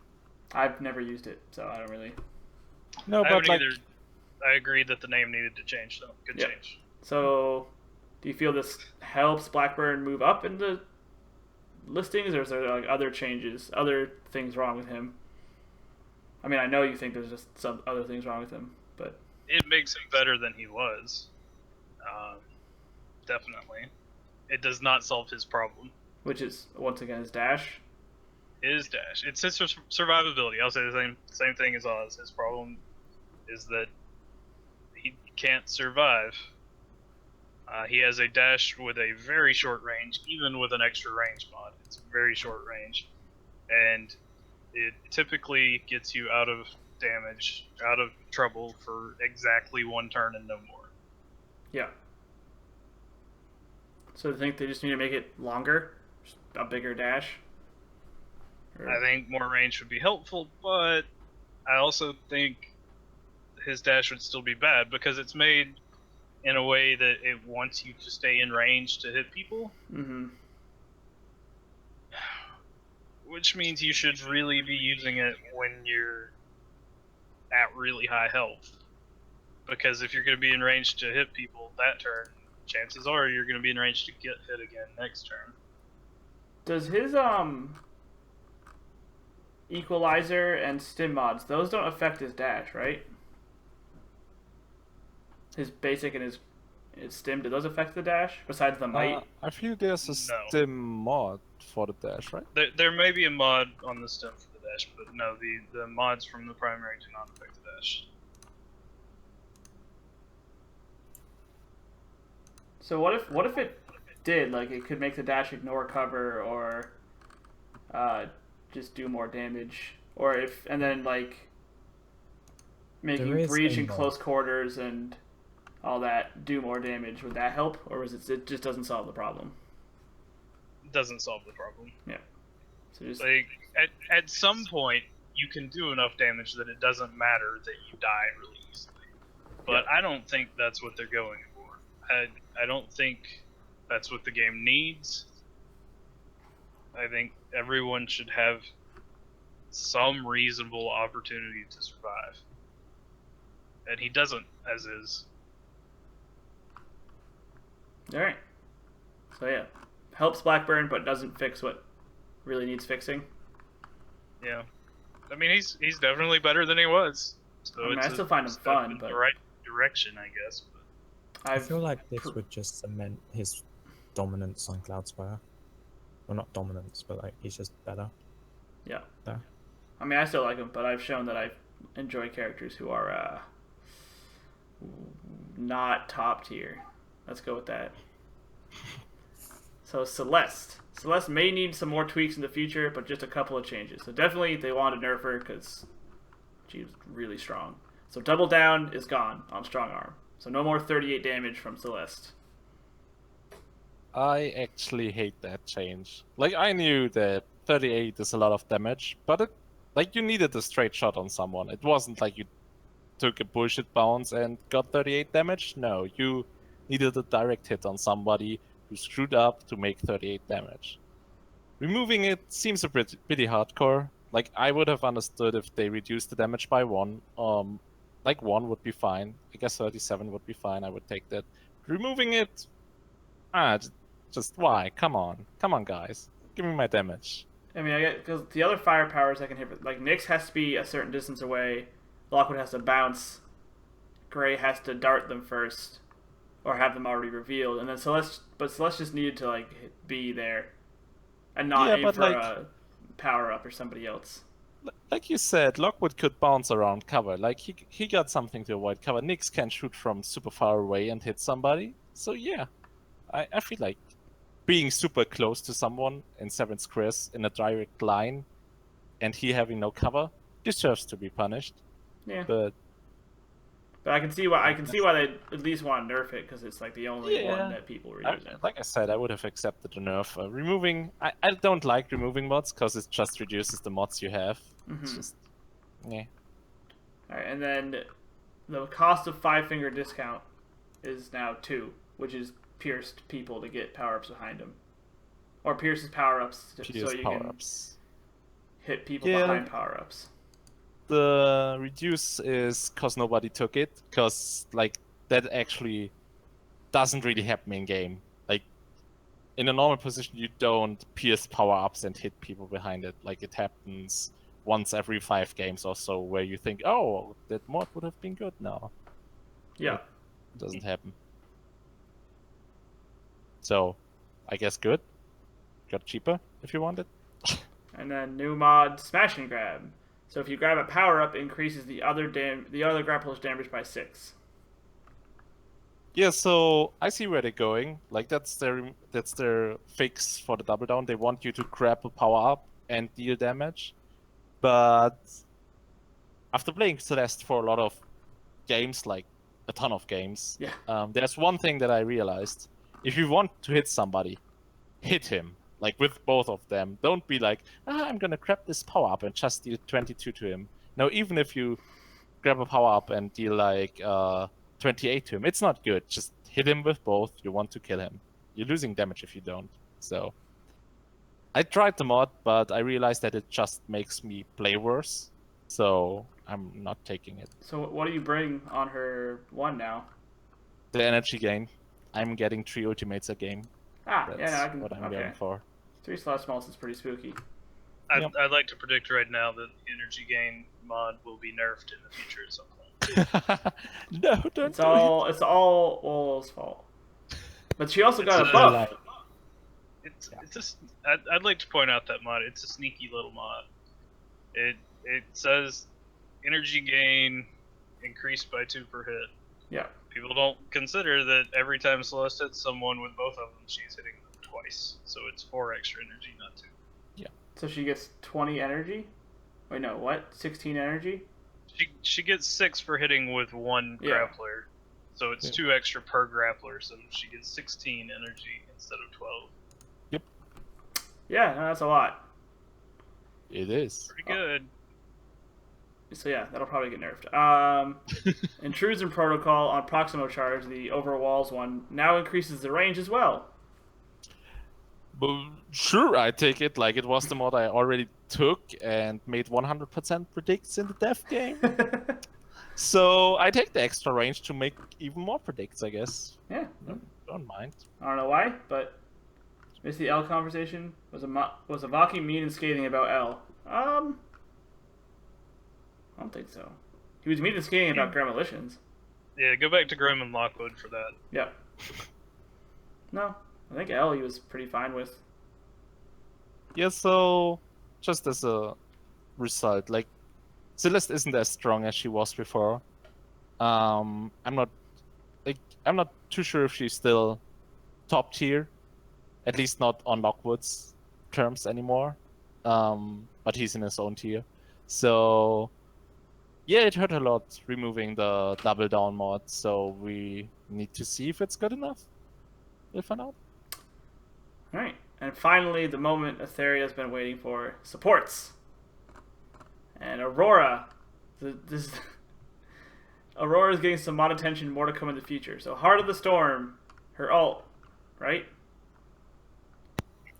I've never used it, so I don't really. No, but like I agree that the name needed to change, though. Good change. So, do you feel this helps Blackburn move up in the listings, or is there like other changes, other things wrong with him? I mean, I know you think there's just some other things wrong with him, but it makes him better than he was. Definitely. It does not solve his problem. Which is once again his dash. His dash. It's his survivability. I'll say the same thing as Oz. His problem is that he can't survive. He has a dash with a very short range, even with an extra range mod. It's very short range, and it typically gets you out of damage, out of trouble for exactly 1 turn and no more. Yeah. So I think they just need to make it longer, just a bigger dash. I think more range would be helpful, but I also think his dash would still be bad because it's made in a way that it wants you to stay in range to hit people. Mm-hmm. Which means you should really be using it when you're at really high health. Because if you're going to be in range to hit people that turn, chances are you're going to be in range to get hit again next turn. Does his equalizer and stim mods, those don't affect his dash, right? His basic and his stim, do those affect the dash besides the might? I feel there's a stim mod for the dash, right? There may be a mod on the stim for the dash, but no, the mods from the primary do not affect the dash. So what if it did. Like, it could make the dash ignore cover or just do more damage. Or if, and then, like, making There is breach a in mod. close quarters and all that do more damage. Would that help? Or was it just doesn't solve the problem? It doesn't solve the problem. So just, Like at some point, you can do enough damage that it doesn't matter that you die really easily. But I don't think that's what they're going for. I don't think that's what the game needs. I think everyone should have some reasonable opportunity to survive. And he doesn't, as is. alright. So yeah. Helps Blackburn, but doesn't fix what really needs fixing. Yeah. I mean, he's definitely better than he was. So I mean, it's I still find him step fun, in but the right direction, I guess. But I feel like this would just cement his dominance on Cloudspire. Well, not dominance, but like he's just better. Yeah. There. I mean, I still like him, but I've shown that I enjoy characters who are not top tier. Let's go with that. So Celeste. Celeste may need some more tweaks in the future, but just a couple of changes. So definitely they want to nerf her because she's really strong. So double down is gone on strong arm. So no more 38 damage from Celeste. I actually hate that change. Like, I knew that 38 is a lot of damage, but it, like, you needed a straight shot on someone. It wasn't like you took a bullshit bounce and got 38 damage. No, you needed a direct hit on somebody who screwed up to make 38 damage. Removing it seems a pretty hardcore. Like, I would have understood if they reduced the damage by 1. Like 1 would be fine. I guess 37 would be fine. I would take that. Removing it, just why? Come on, guys, give me my damage. I mean, I get because the other fire powers I can hit, like Nyx has to be a certain distance away, Lockwood has to bounce, Gray has to dart them first, or have them already revealed, and then Celeste just needed to like be there, and not aim for a power up or somebody else. Like you said, Lockwood could bounce around cover. Like he got something to avoid cover. Nyx can shoot from super far away and hit somebody. So yeah, I feel like being super close to someone in 7 squares in a direct line and he having no cover deserves to be punished. Yeah. But I can see why they at least want to nerf it because it's like the only one that people were using. like I said, I would have accepted the nerf. Removing, I don't like removing mods because it just reduces the mods you have. It's just, yeah. Alright, and then the cost of 5-finger discount is now 2, which is pierced people to get power-ups behind them. Or pierces power-ups so you can hit people behind power-ups. The reduce is because nobody took it, because like that actually doesn't really happen in game. Like in a normal position, you don't pierce power-ups and hit people behind it. Like it happens once every 5 games or so, where you think, oh, that mod would have been good now. Yeah. It doesn't happen. So, I guess good. Got cheaper if you want it. And then new mod, Smash and Grab. So if you grab a power-up, it increases the other grappler's damage by 6. Yeah, so I see where they're going. Like that's their fix for the double down. They want you to grab a power up and deal damage. But after playing Celeste for a lot of games, like a ton of games, there's one thing that I realized. If you want to hit somebody, hit him. Like with both of them. Don't be like, I'm gonna grab this power up and just deal 22 to him. No, even if you grab a power up and deal like 28 to him, it's not good. Just hit him with both. You want to kill him. You're losing damage if you don't. So I tried the mod, but I realized that it just makes me play worse. So I'm not taking it. So what do you bring on her 1 now? The energy gain. I'm getting 3 ultimates a game. That's what I'm going for. 3 slot smalls is pretty spooky. I'd like to predict right now that the energy gain mod will be nerfed in the future at some point. No, don't. It's all Wol's fault. But she also got a buff. It's just I'd like to point out that mod. It's a sneaky little mod. It says energy gain increased by 2 per hit. Yeah. people don't consider that every time Celeste hits someone with both of them, she's hitting them twice. So it's 4 extra energy, not 2. So she gets 20 energy? Wait, no, what? 16 energy? She gets 6 for hitting with one Yeah. grappler. So it's Yeah. 2 extra per grappler, so she gets 16 energy instead of 12. Yeah, no, that's a lot. It is. Pretty good. So yeah, that'll probably get nerfed. Intrusion Protocol on Proximo Charge, the over walls one, now increases the range as well. But sure, I take it. Like, it was the mod I already took and made 100% predicts in the death game. So I take the extra range to make even more predicts, I guess. Yeah. Don't mind. I don't know why, but missed the L conversation. Was Avaki mean and scathing about L? I don't think so. He was mean and scathing about Gremlicians. Yeah, go back to Grim and Lockwood for that. Yep. No, I think L he was pretty fine with. Yeah, so just as a result, like, Celeste isn't as strong as she was before. I'm not too sure if she's still top tier, at least not on Lockwood's terms anymore. But he's in his own tier. So yeah, it hurt a lot removing the double down mod, so we need to see if it's good enough. We'll find out. Alright. And finally, the moment Etherea's been waiting for. Supports. And Aurora. Aurora's getting some mod attention, more to come in the future. So Heart of the Storm, her ult, right?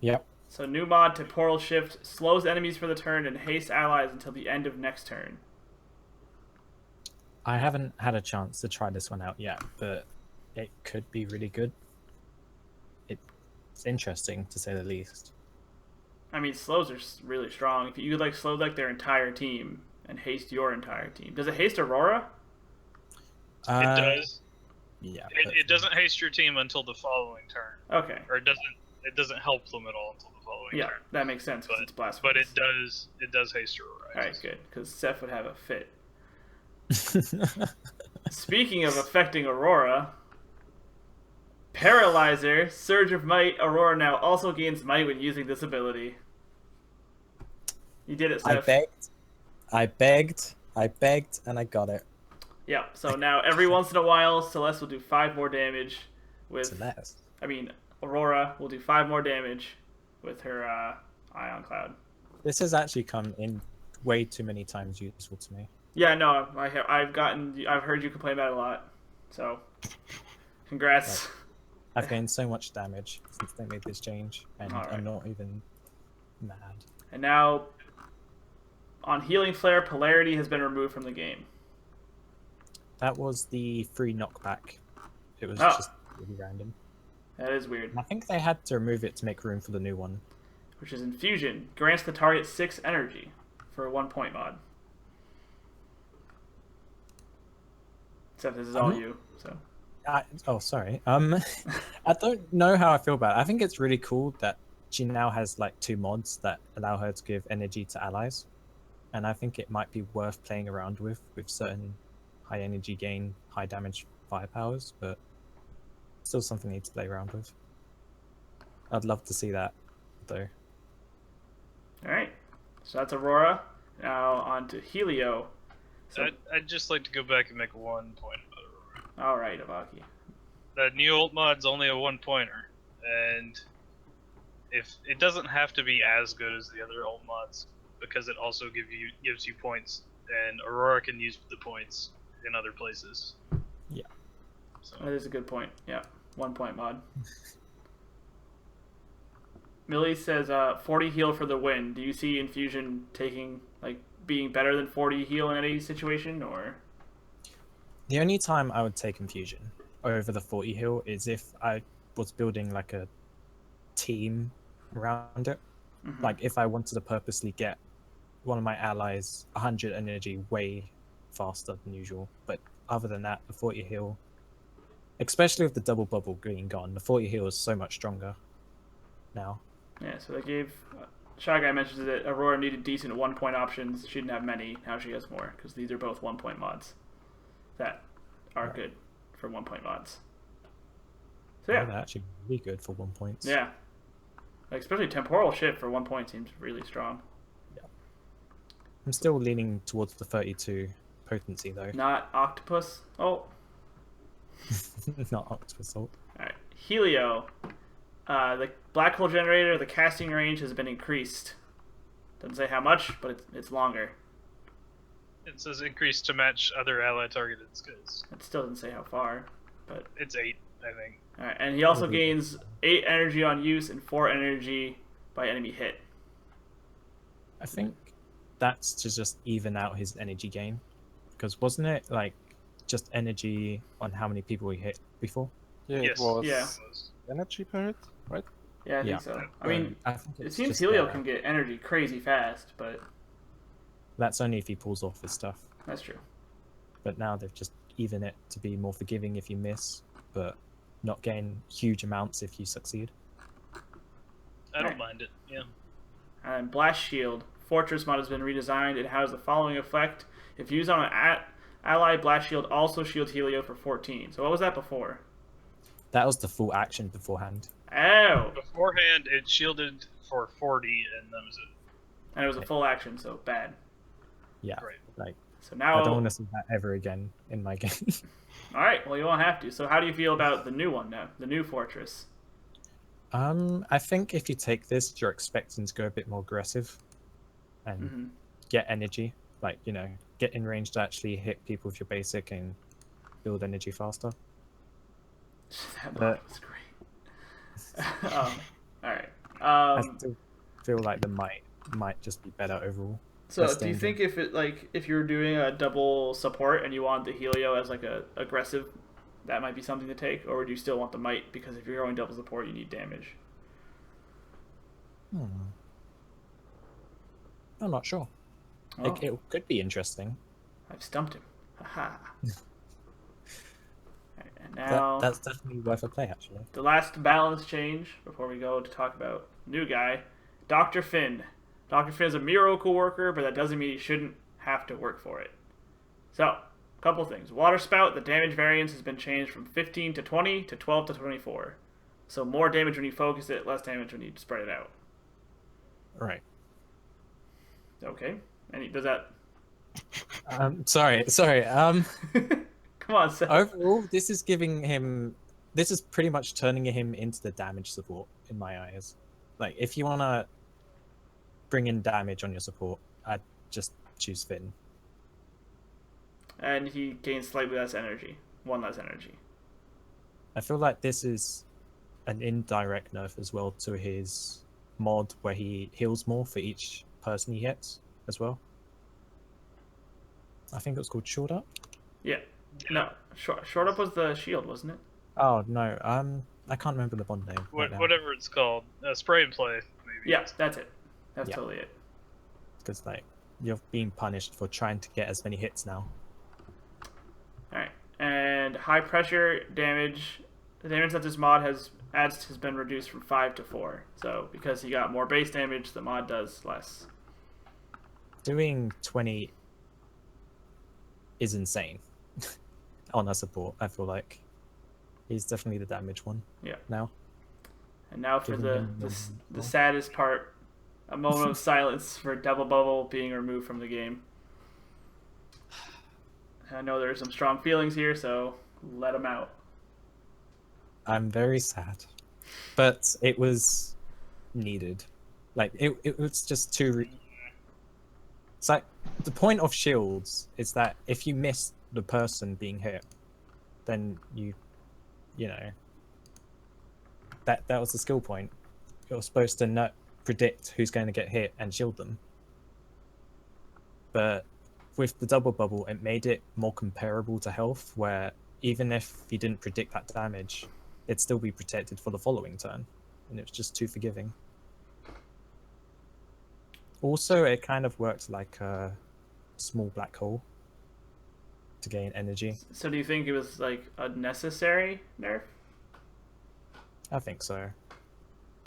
Yep. So new mod to Portal Shift, slows enemies for the turn and haste allies until the end of next turn. I haven't had a chance to try this one out yet, but it could be really good. It's interesting, to say the least. I mean, slows are really strong. If you could like slow like their entire team and haste your entire team. Does it haste Aurora? It does. Yeah. It doesn't haste your team until the following turn. Okay. Or it doesn't help them at all until the following Yeah, turn. that makes sense because it's blasphemous. But it does haste Aurora. Alright, good. Because Seth would have a fit. Speaking of affecting Aurora, Paralyzer, Surge of Might, Aurora now also gains might when using this ability. You did it, Seth. I begged, and I got it. Yeah, so now every once in a while, Celeste will do 5 more damage with... Celeste. I mean, Aurora will do 5 more damage with her Ion Cloud. This has actually come in way too many times useful to me. Yeah, no, I've heard you complain about it a lot. So, congrats. I've gained so much damage since they made this change, and Alright. I'm not even mad. And now, on Healing Flare, Polarity has been removed from the game. That was the free knockback. It was Oh. just really random. That is weird. And I think they had to remove it to make room for the new one. Which is Infusion. Grants the target 6 energy for a 1-point mod. Except this is all you, so. Sorry. I don't know how I feel about it. I think it's really cool that she now has like 2 mods that allow her to give energy to allies, and I think it might be worth playing around with certain high energy gain, high damage firepowers, but still something I need to play around with. I'd love to see that, though. Alright. So that's Aurora. Now on to Helio. So, I'd just like to go back and make 1 point about Aurora. alright, Avaki. That new ult mod's only a 1-pointer, and if it doesn't have to be as good as the other ult mods, because it also gives you points, and Aurora can use the points in other places. Yeah. So That is a good point. Yeah, 1-point mod. Millie says 40 heal for the win. Do you see Infusion being better than 40 heal in any situation, or? The only time I would take Infusion over the 40 heal is if I was building like a team around it. Mhm. Like if I wanted to purposely get one of my allies 100 energy way faster than usual. But other than that, the 40 heal, especially with the double bubble being gone, the 40 heal is so much stronger now. Yeah, so they gave... Shy Guy mentions that Aurora needed decent 1-point options. She didn't have many. Now she has more, because these are both 1-point mods that are good for 1 point mods. So Oh, yeah, they're actually really good for 1 point. yeah. Like, especially temporal shift for 1 point seems really strong. I'm still leaning towards the 32 potency though. Not octopus. Oh, Not Octopus Salt. all right. Helio. The black hole generator, the casting range has been increased. Doesn't say how much, but it's longer. It says increase to match other ally targeted skills. It still doesn't say how far, but It's 8, I think. all right. And he also Maybe. gains 8 energy on use and 4 energy by enemy hit. I think that's to just even out his energy gain. Because wasn't it like just energy on how many people he hit before? Yeah, Yes. it was Yeah. energy per hit, right? Yeah, I Yeah. think so. I mean, I think it it's seems just Helio there. can get energy crazy fast, but That's only if he pulls off his stuff. that's true. But now they've just even it to be more forgiving if you miss, but not gain huge amounts if you succeed. I don't Alright. mind it. Yeah. And Blast Shield. Fortress mod has been redesigned. It has the following effect. If used on an ally, Blast Shield also shields Helio for 14. So what was that before? That was the full action beforehand. Oh! Beforehand, it shielded for 40, and that was it. And it was a full action, so bad. Yeah. Right. Like So now... I don't want to see that ever again in my game. Alright, well you won't have to. So how do you feel about the new one now? The new Fortress? I think if you take this, you're expecting to go a bit more aggressive and Mm-hmm. get energy. Like, you know, get in range to actually hit people with your basic and build energy faster. That But- mod was great. Alright. I still feel like the might just be better overall. So less do you danger. think if you're doing a double support and you want the Helio as like a aggressive, that might be something to take, or would you still want the might because if you're going double support you need damage? I'm not sure. Oh, It could be interesting. I've stumped him. Haha. Alright, and now That's definitely worth a play, actually. the last balance change before we go to talk about new guy, Dr. Finn. Dr. Finn is a miracle worker, but that doesn't mean he shouldn't have to work for it. So, couple things. Water Spout, the damage variance has been changed from 15 to 20 to 12 to 24. So more damage when you focus it, less damage when you spread it out. Right. Okay. Does that... Sorry. Come on, Seth. Overall, this is giving him. This is pretty much turning him into the damage support in my eyes. Like, if you want to bring in damage on your support, I'd just choose Finn. And he gains slightly less energy. 1 less energy. I feel like this is an indirect nerf as well to his mod where he heals more for each person he hits as well. I think it was called Short Up. Yeah. No, short up was the shield, wasn't it? Oh no, I can't remember the bond name. Right now. Whatever it's called. Spray and play, maybe. Yeah, that's it. That's Yeah. totally it. Because like you're being punished for trying to get as many hits now. Alright. And high pressure damage. The damage that this mod has been reduced from 5 to 4. So because he got more base damage, the mod does less. Doing 20 is insane on a support. I feel like he's definitely the damage one. Yeah. Now. And now for Giving him the more. saddest part, a moment of silence for Double Bubble being removed from the game. I know there's some strong feelings here, so let him out. I'm very sad, but it was needed. Like it was just too. It's like the point of shields is that if you miss the person being hit, then you know. That was the skill point. You're supposed to not predict who's going to get hit and shield them. But with the double bubble, it made it more comparable to health, where even if you didn't predict that damage, it'd still be protected for the following turn, and it was just too forgiving. Also, it kind of worked like a small black hole to gain energy. So do you think it was like a necessary nerf? I think so.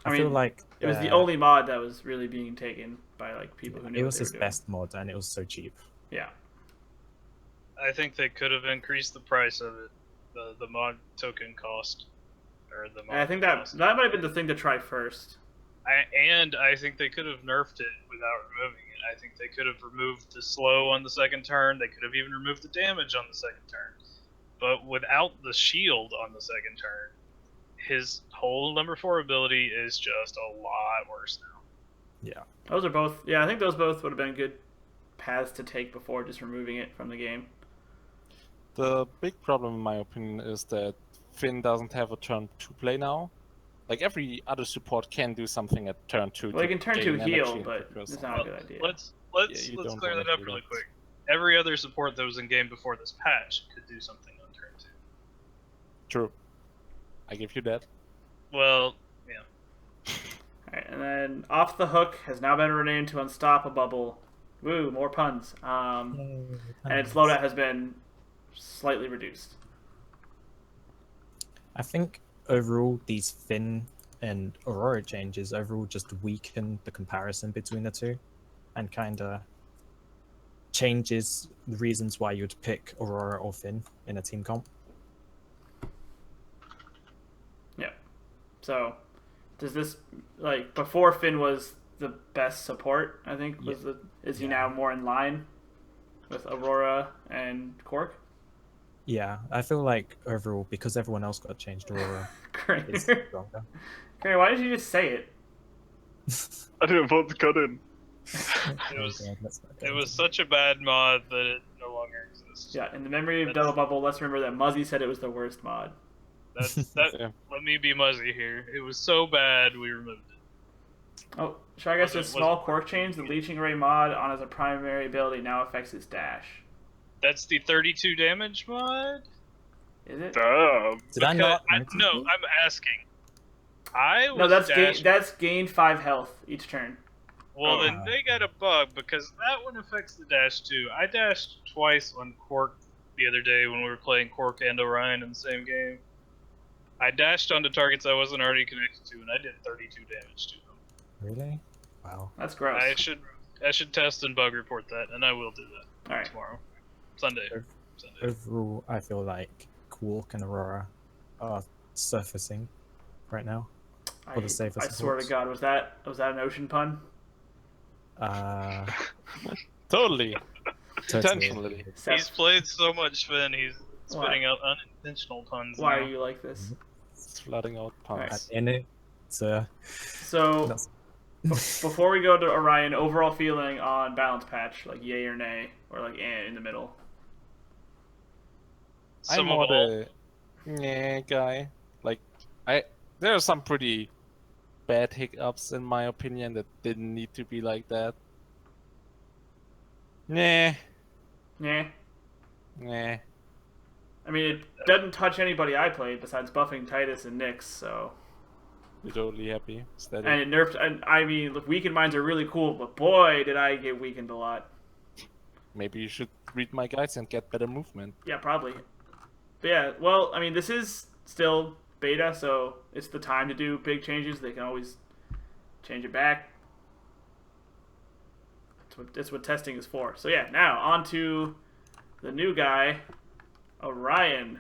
I I feel mean, like It was the only mod that was really being taken by like people who knew it what was they his were doing. best mod, and it was so cheap. Yeah. I think they could have increased the price of it, the mod token cost, or the mod And I think that cost. might have been the thing to try first. I think they could have nerfed it without removing it. I think they could have removed the slow on the second turn. They could have even removed the damage on the second turn. But without the shield on the second turn, his whole number 4 ability is just a lot worse now. Yeah. Those are both. Yeah, I think those both would have been good paths to take before just removing it from the game. The big problem, in my opinion, is that Finn doesn't have a turn 2 play now. Like, every other support can do something at turn 2. Well, you can turn to gain heal, energy but and prepare it's something. not a good idea. Let's you don't clear wanna that up do really that. quick. Every other support that was in game before this patch could do something on turn 2. True. I give you that. Well, yeah. Alright, and then Off the Hook has now been renamed to Unstoppable. Woo, more puns. And its loadout has been slightly reduced. I think overall these Finn and Aurora changes overall just weaken the comparison between the two, and kind of changes the reasons why you'd pick Aurora or Finn in a team comp. Yeah. So, does this, like, before Finn was the best support, I think, was is he now more in line with Aurora and Cork? Yeah, I feel like overall, because everyone else got changed, Aurora is Great. stronger. Okay, why did you just say it? I didn't want to cut in. It was such a bad mod that it no longer exists. Yeah, in the memory of That's- Double Bubble, let's remember that Muzzy said it was the worst mod. Yeah. Let me be Muzzy here. It was so bad we removed it. Oh, should I guess Wasn't- a small wasn't- Cork change? The Leeching Ray mod on as a primary ability now affects his dash. That's the 32 damage mod? Is it? Damn. Did I not? No, I'm asking. I was No, that's dash- that's gain 5 health each turn. Well, Oh. then they got a bug because that one affects the dash too. I dashed twice on Cork the other day when we were playing Cork and Orion in the same game. I dashed onto targets I wasn't already connected to, and I did 32 damage to them. Really? Wow. That's gross. I should test and bug report that, and I will do that All right. tomorrow, Sunday. Overall, I feel like Quark and Aurora are surfacing right now. For the safer I swear to supports. God, was that an ocean pun? Totally. Totally. Intentionally. Seth, He's played so much Finn, he's Why? spitting out unintentional puns. why now. are you like this? It's flooding out puns. In it, so So, that's- before we go to Orion, overall feeling on balance patch, like yay or nay, or like in the middle. I'm Some more of all. the guy. Like, there are some pretty bad hiccups in my opinion that didn't need to be like that. Nah. Yeah. Nah. I mean, it doesn't touch anybody I played besides buffing Titus and Nyx, so. You're totally happy. Steady. And it nerfed. And I mean, look, weakened minds are really cool, but boy, did I get weakened a lot. Maybe you should read my guides and get better movement. Yeah, probably. But yeah, well, I mean, this is still beta, so it's the time to do big changes. They can always change it back. That's what testing is for. So yeah, now on to the new guy, Orion,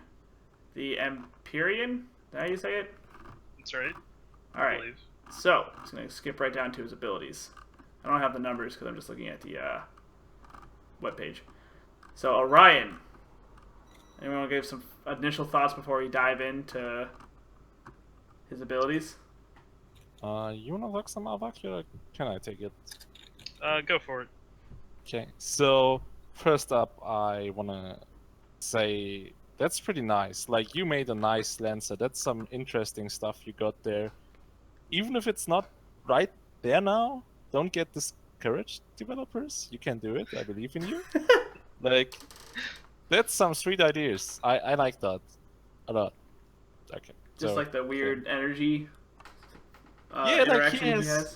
the Empyrean. Is that how you say it? That's right. All I right. believe. So I'm just gonna skip right down to his abilities. I don't have the numbers because I'm just looking at the webpage. So Orion. Anyone want to give some initial thoughts before we dive into his abilities? You wanna look some Avak? Can I take it? Go for it. Okay, so first up, I wanna say that's pretty nice. Like, you made a nice Lancer. That's some interesting stuff you got there. Even if it's not right there now, don't get discouraged, developers. You can do it. I believe in you. Like, that's some sweet ideas. I like that a lot. Okay. Just so, like the weird energy Yeah, like he interactions has,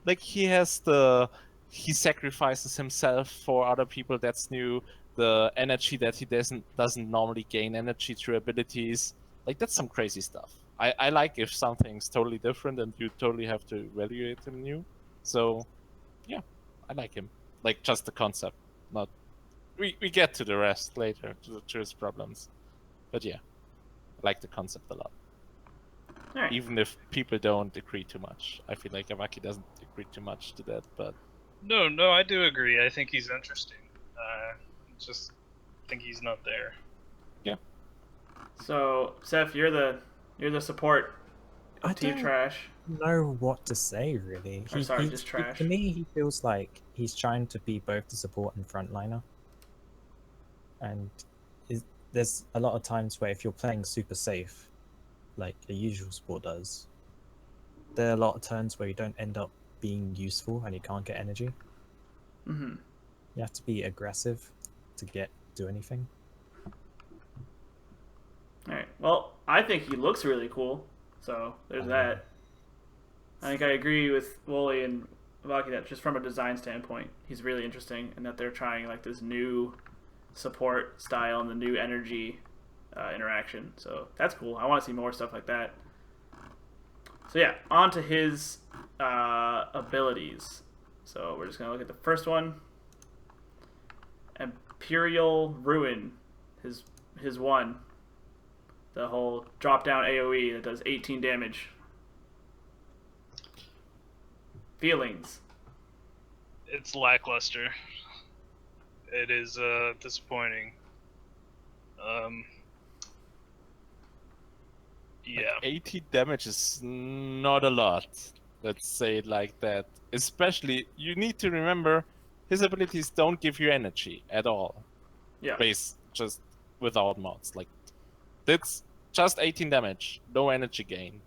like he sacrifices himself for other people. That's new. The energy that he doesn't normally gain energy through abilities. Like, that's some crazy stuff. I like if something's totally different and you totally have to evaluate him new. So yeah, I like him. Like, just the concept. Not we get to the rest later, to his problems. But yeah. I like the concept a lot. All right. Even if people don't agree too much. I feel like Avaki doesn't agree too much to that, but No, I do agree. I think he's interesting. Just think he's not there. So, Seth, you're the support I of Team don't Trash. know what to say really. Or sorry, just Trash. To me, he feels like he's trying to be both the support and frontliner. And there's a lot of times where if you're playing super safe, like a usual support does, there are a lot of turns where you don't end up being useful and you can't get energy. Mm-hmm. You have to be aggressive to do anything. All right. Well, I think he looks really cool. So there's that. I think I agree with Wooly and Vaki that just from a design standpoint, he's really interesting, and that they're trying like this new support style and the new energy interaction. So that's cool. I want to see more stuff like that. So yeah, on to his abilities. So we're just gonna look at the first one. Imperial Ruin, his one. The whole drop down AoE that does 18 damage. Feelings. It's lackluster. It is disappointing. Yeah. 80 damage is not a lot. Let's say it like that. Especially, you need to remember, his abilities don't give you energy at all. Yeah. Just without mods. Like, that's just 18 damage, no energy gain.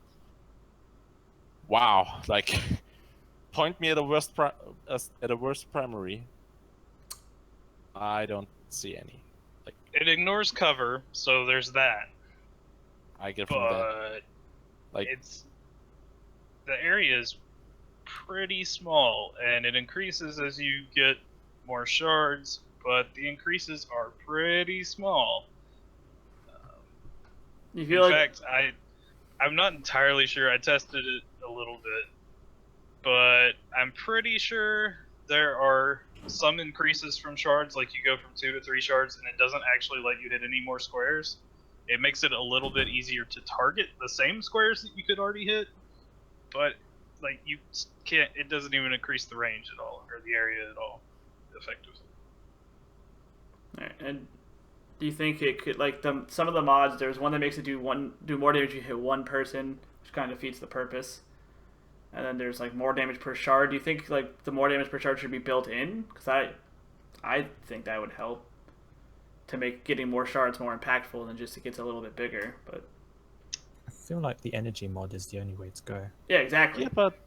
Wow, like, point me at a worst primary. I don't see any. Like, It ignores cover, so there's that. I get from that. But Like, the area is pretty small, and it increases as you get more shards, but the increases are pretty small. You In feel like fact, I'm not entirely sure. I tested it a little bit, but I'm pretty sure there are some increases from shards, like you go from 2 to 3 shards, and it doesn't actually let you hit any more squares. It makes it a little bit easier to target the same squares that you could already hit, but like you can't. It doesn't even increase the range at all, or the area at all, effectively. All right, and do you think it could like some of the mods? There's one that makes it do more damage if you hit one person, which kind of defeats the purpose. And then there's like more damage per shard. Do you think like the more damage per shard should be built in? Because I think that would help to make getting more shards more impactful than just it gets a little bit bigger. But I feel like the energy mod is the only way to go. yeah, exactly. yeah, but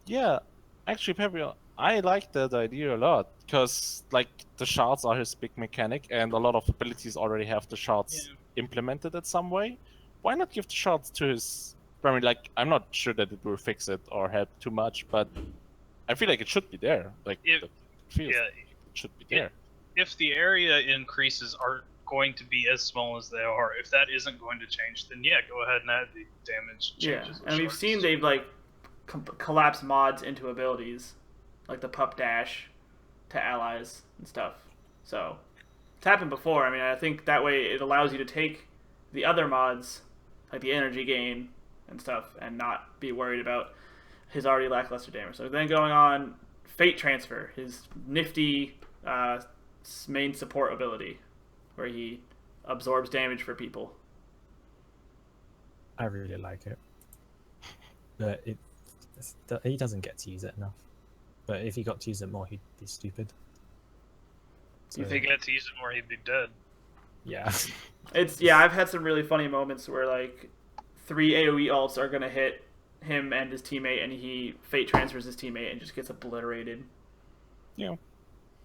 yeah, actually, Pepe, I like that idea a lot because like the shards are his big mechanic, and a lot of abilities already have the shards implemented in some way. Why not give the shards to his primary? Like, I'm not sure that it will fix it or help too much, but I feel like it should be there. Like, it should be there. If the area increases are going to be as small as they are, if that isn't going to change, then yeah, go ahead and add the damage changes. Yeah, and we've seen they've like collapsed mods into abilities, like the pup dash to allies and stuff. So it's happened before. I mean, I think that way it allows you to take the other mods, like the energy gain and stuff, and not be worried about his already lackluster damage. So then going on Fate Transfer, his nifty main support ability, where he absorbs damage for people. I really like it, but he doesn't get to use it enough. But if he got to use it more, he'd be stupid. So, if he got to use it more, he'd be dead. Yeah. I've had some really funny moments where like 3 AoE ults are gonna hit him and his teammate, and he Fate Transfers his teammate and just gets obliterated. Yeah,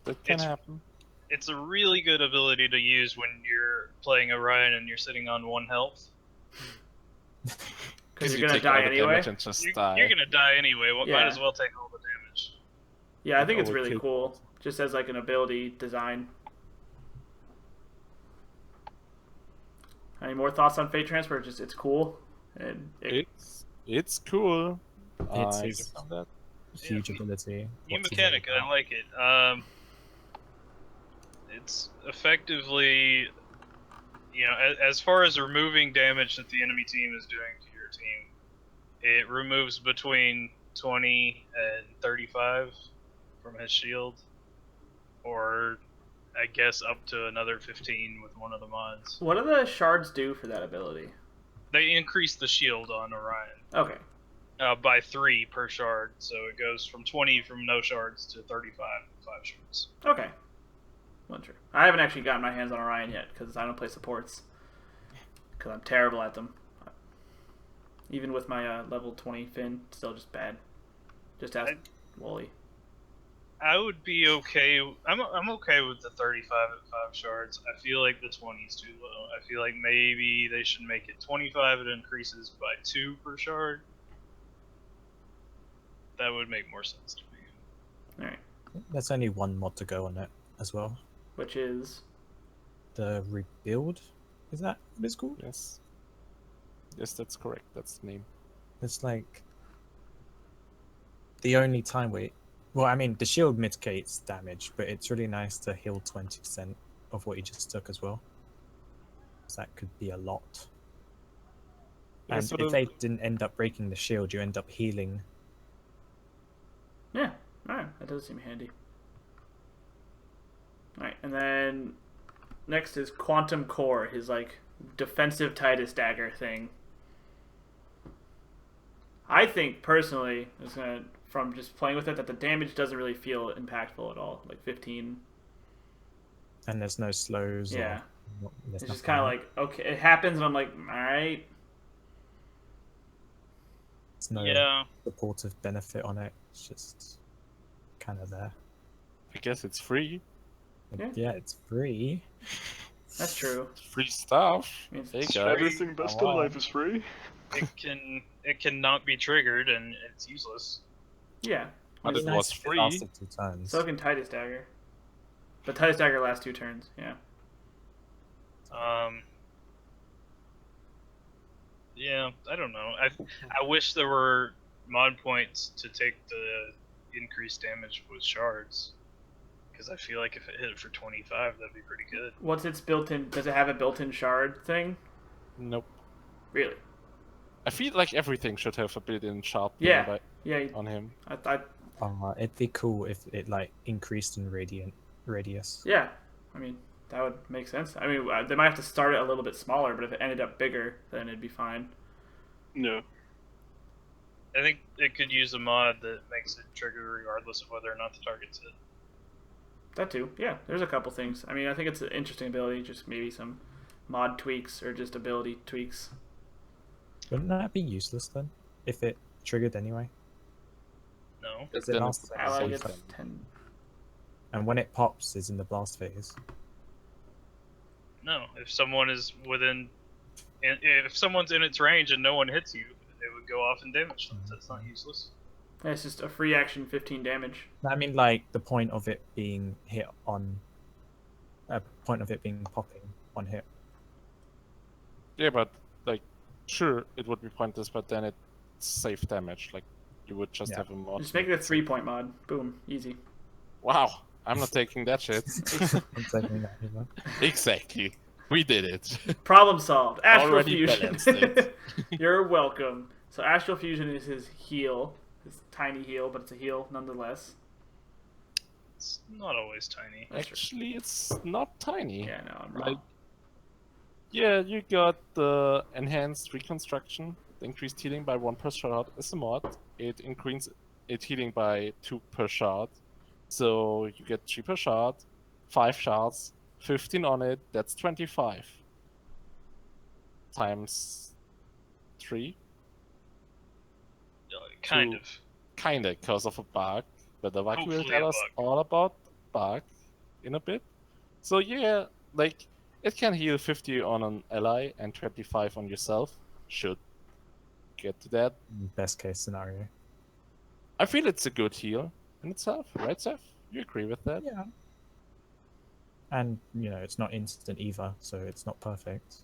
that can happen. It's a really good ability to use when you're playing Orion and you're sitting on 1 health. Because you're gonna die anyway. You're gonna die anyway. Might as well take all the damage. Yeah, I think it's really cool, just as like an ability design. Any more thoughts on Fate Transfer? Just it's cool, and it's cool. It's huge ability. New mechanic, I like it. It's effectively you know, as far as removing damage that the enemy team is doing to your team, it removes between 20 and 35 from his shield, or I guess up to another 15 with one of the mods. What do the shards do for that ability? They increase the shield on Orion Okay. by 3 per shard, so it goes from 20 from no shards to 35 with 5 shards. Okay. Well, true. I haven't actually gotten my hands on Orion yet because I don't play supports. Because I'm terrible at them. Even with my level 20 Finn, still just bad. Just ask Wooly. I would be okay. I'm okay with the 35 at 5 shards. I feel like the 20 is too low. I feel like maybe they should make it 25. It increases by 2 per shard. That would make more sense to me. Alright. There's only one mod to go on it as well. Which is... The rebuild? Is that what it's called? Yes. Yes, that's correct. That's the name. It's like the only time we... Well, I mean, the shield mitigates damage, but it's really nice to heal 20% of what you just took as well. So that could be a lot. Yeah, And sort if of- they didn't end up breaking the shield, you end up healing. Yeah. Alright. That does seem handy. Alright. And then... Next is Quantum Core. His, like, defensive Titus dagger thing. I think, personally, from just playing with it, that the damage doesn't really feel impactful at all. Like 15. And there's no slows. Yeah. Or, there's It's just nothing kind of like, okay, it happens, and I'm like, alright. There's no Yeah. supportive benefit on it. It's just kind of there. I guess it's free. Yeah. It's free. That's true. It's free stuff. I mean, There you it's go. Everything best in Wow. life is free. It can not be triggered and it's useless. Yeah. But It's it nice was if free. lasted 2 turns. So can Titus Dagger. But Titus Dagger lasts 2 turns, yeah. Yeah, I don't know. I wish there were mod points to take the increased damage with shards, because I feel like if it hit it for 25, that'd be pretty good. What's its built-in... Does it have a built-in shard thing? Nope. Really? I feel like everything should have a built-in shard Yeah. thing Yeah, on him. I It'd be cool if it like increased in radius. yeah. I mean, that would make sense. I mean, they might have to start it a little bit smaller, but if it ended up bigger, then it'd be fine. Yeah. I think it could use a mod that makes it trigger regardless of whether or not the target's hit. That too. Yeah, there's a couple things. I mean, I think it's an interesting ability, just maybe some mod tweaks or just ability tweaks. Wouldn't that be useless then? If it triggered anyway? No. Because Then it it's lasts like Ally 1 gets turn. 10. And when it pops, is in the blast phase. No. If someone is within, if someone's in its range and no one hits you, it would go off and damage them. That's not useless. Yeah, it's just a free action 15 damage. I mean, like the point of it being hit on, point of it being popping on hit. Yeah, but like, sure, it would be pointless, but then it's safe damage. Like, you would just Yeah. have a mod. Just make it a 3-point mod. Boom. Easy. Wow, I'm not taking that shit. I'm taking that, you know. Exactly. We did it. Problem solved. Astral Already Fusion. balanced it. You're welcome. So Astral Fusion is his heal. His tiny heal, but it's a heal nonetheless. It's not always tiny. Actually, it's not tiny. Yeah, no, I'm wrong. Like, yeah, you got the enhanced reconstruction, the increased healing by 1 per shard as a mod. It increases it healing by 2 per shard. So you get 3 per shard, 5 shards, 15 on it, that's 25. Times 3. Kind to- of. Kinda, because of a bug. But the bug will Hopefully tell a us bug. all about bug in a bit. So yeah, like, it can heal 50 on an ally and 25 on yourself. Should get to that. Best case scenario. I feel it's a good heal in itself, right, Seth? You agree with that? Yeah. And you know, it's not instant either, so it's not perfect.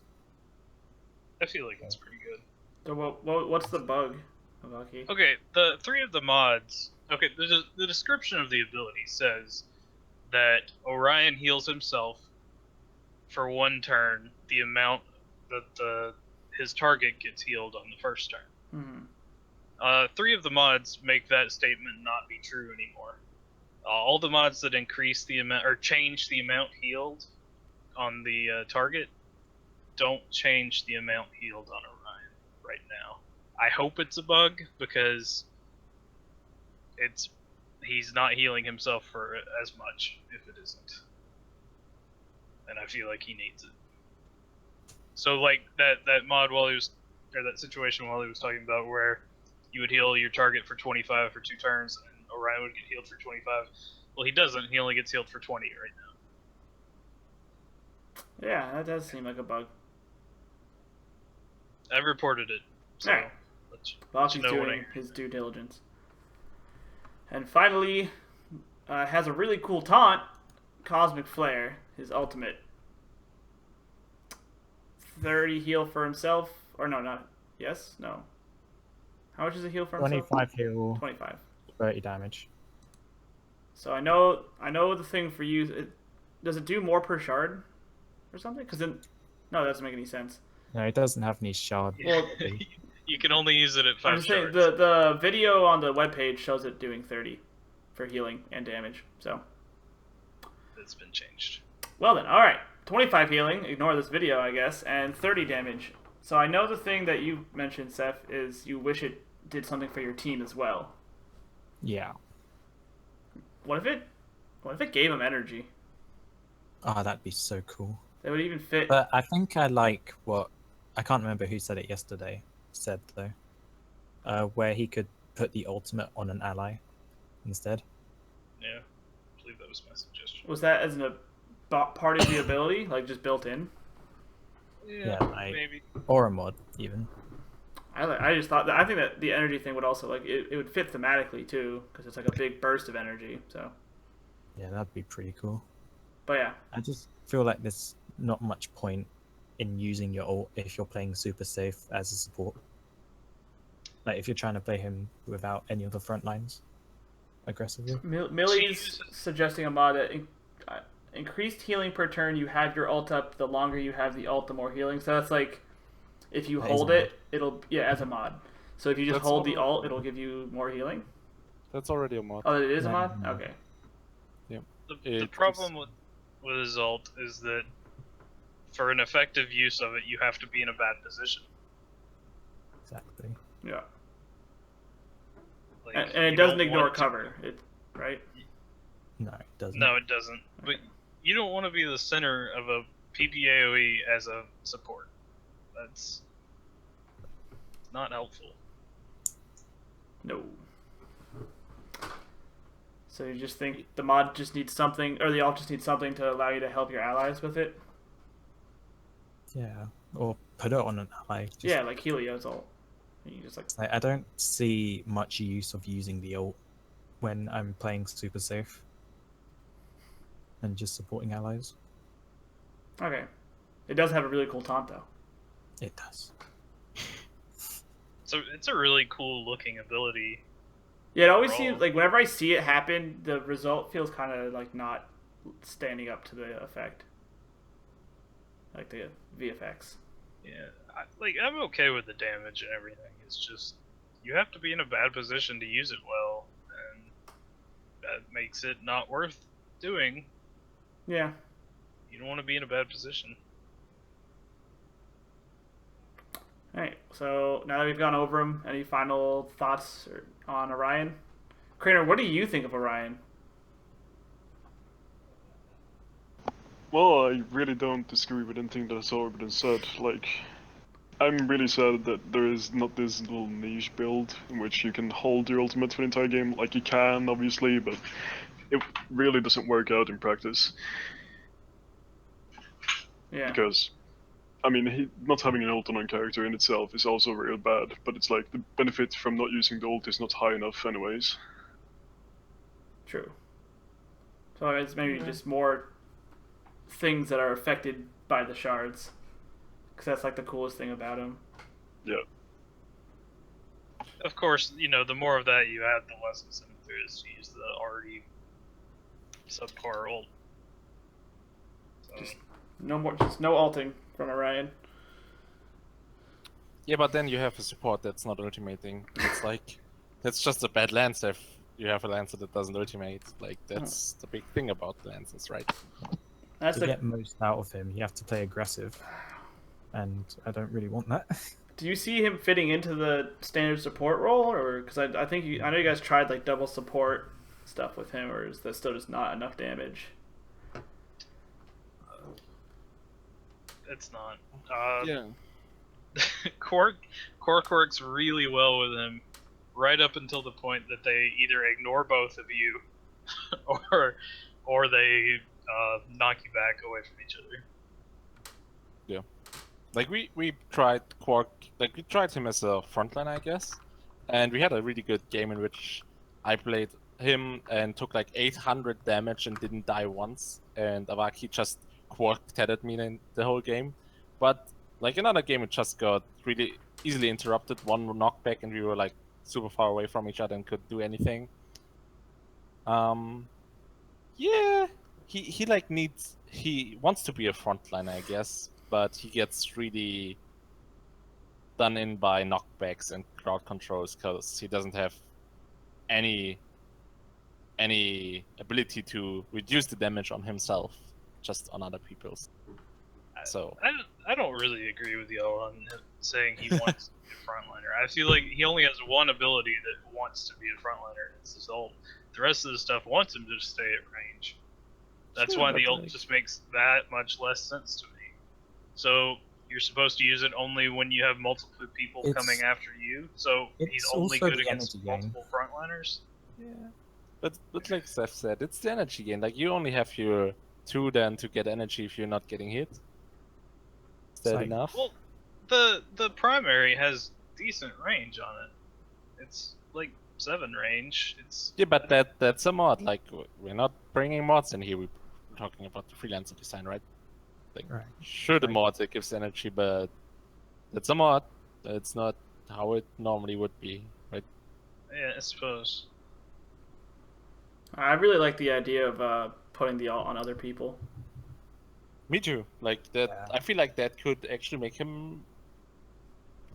I feel like it's pretty good. So what's the bug, Lucky? Okay, the 3 of the mods. Okay, the description of the ability says that Orion heals himself for 1 turn the amount that his target gets healed on the first turn. Hmm. 3 of the mods make that statement not be true anymore. All the mods that increase the amount or change the amount healed on the target don't change the amount healed on Orion right now. I hope it's a bug because he's not healing himself for as much if it isn't, and I feel like he needs it. So like that mod while he was, or that situation while he was talking about where you would heal your target for 25 for 2 turns and Orion would get healed for 25. Well, he doesn't. He only gets healed for 20 right now. Yeah, that does seem like a bug. I've reported it, so Alright. let you Balky's know when doing his due diligence. And finally, has a really cool taunt, Cosmic Flare, his ultimate. 30 heal for himself, or no, not, yes? No. How much is a heal for himself? 25 heal, 25. 30 damage. So I know the thing for you, does it do more per shard or something? Because then, no, that doesn't make any sense. No, it doesn't have any shard. Well, you can only use it at 5 I'm just saying, shards. the video on the webpage shows it doing 30 for healing and damage, so. It's been changed. Well then, alright. 25 healing, ignore this video, I guess, and 30 damage. So I know the thing that you mentioned, Seth, is you wish it did something for your team as well. Yeah. What if it gave him energy? Oh, that'd be so cool. That would even fit. But I think I like what, I can't remember who said it yesterday, said though, where he could put the ultimate on an ally instead. Yeah, I believe that was my suggestion. Was that as a part of the ability, like just built in? Yeah, like, maybe. or a mod even. I just thought that, I think that the energy thing would also, like, it would fit thematically too, because it's like a big burst of energy, so. Yeah, that'd be pretty cool. But yeah. I just feel like there's not much point in using your ult if you're playing super safe as a support. Like if you're trying to play him without any of the front lines aggressively. Millie's suggesting a mod that increased healing per turn, you have your ult up, the longer you have the ult, the more healing. So that's like, if you hold it, it'll, yeah, as a mod. So if you just hold the ult, it'll give you more healing? That's already a mod. Oh, it is a Yeah. mod? Okay. The problem with his ult is that for an effective use of it, you have to be in a bad position. Exactly. Yeah. Like, And it you doesn't don't ignore want to- cover, right? No, it doesn't. No, it doesn't. But you don't want to be the center of a PPAOE as a support. That's not helpful. No. So you just think the mod just needs something, or the ult just needs something to allow you to help your allies with it? Yeah. Or put it on an ally. Just, Yeah, like Helio's ult. You just like, I don't see much use of using the ult when I'm playing super safe and just supporting allies. okay. It does have a really cool taunt though. It does. So it's a really cool looking ability. Yeah, it always Roll. seems like whenever I see it happen, the result feels kind of like not standing up to the effect, like the VFX. Yeah, I'm okay with the damage and everything. It's just you have to be in a bad position to use it well, and that makes it not worth doing. Yeah. You don't want to be in a bad position. All right. So now that we've gone over him, any final thoughts on Orion? Craner, what do you think of Orion? Well, I really don't disagree with anything that Sorben said. Like, I'm really sad that there is not this little niche build in which you can hold your ultimate for the entire game. Like, you can, obviously, but it really doesn't work out in practice. Yeah. Because, I mean, not having an ult on one character in itself is also real bad, but it's like the benefit from not using the ult is not high enough anyways. True. So it's maybe just more things that are affected by the shards, because that's like the coolest thing about him. Yeah. Of course, the more of that you add, the less incentive there is to use the already subpar ult. So, No more, just no alting from Orion. Yeah, but then you have a support that's not ultimating. It's like that's just a bad Lancer if you have a Lancer that doesn't ultimate. Like that's the big thing about Lancers, right? That's To the. get most out of him, you have to play aggressive, and I don't really want that. Do you see him fitting into the standard support role, or because I think I know you guys tried like double support stuff with him, or is that still just not enough damage? It's not. Yeah. Quark works really well with him, right up until the point that they either ignore both of you, or they knock you back away from each other. Yeah. Like we tried Quark, like we tried him as a frontline, I guess, and we had a really good game in which I played him and took like 800 damage and didn't die once, and Avaki just Quarked at me in the whole game. But like another game, it just got really easily interrupted. One knockback, and we were like super far away from each other and couldn't do anything. Yeah, he like he wants to be a frontliner, I guess, but he gets really done in by knockbacks and crowd controls because he doesn't have any ability to reduce the damage on himself, just on other people's. So I don't really agree with y'all on him saying he wants to be a frontliner. I feel like he only has one ability that wants to be a frontliner, and it's his ult. The rest of the stuff wants him to just stay at range. That's Sure, why but the ult like- just makes that much less sense to me. So you're supposed to use it only when you have multiple people It's- coming after you. So he's it's only also good the against energy gain. multiple frontliners. yeah, but like Seth said, it's the energy gain. Like you only have your 2 then to get energy if you're not getting hit. Is that like- enough? Well, the primary has decent range on it. It's like 7 range. It's Yeah, but that's a mod. Like we're not bringing mods in here. We're talking about the freelancer design, right? Like, Right. sure, the Right. mod that gives energy, but that's a mod. It's not how it normally would be, right? yeah, I suppose. I really like the idea of putting the alt on other people. Me too. Like that. Yeah. I feel like that could actually make him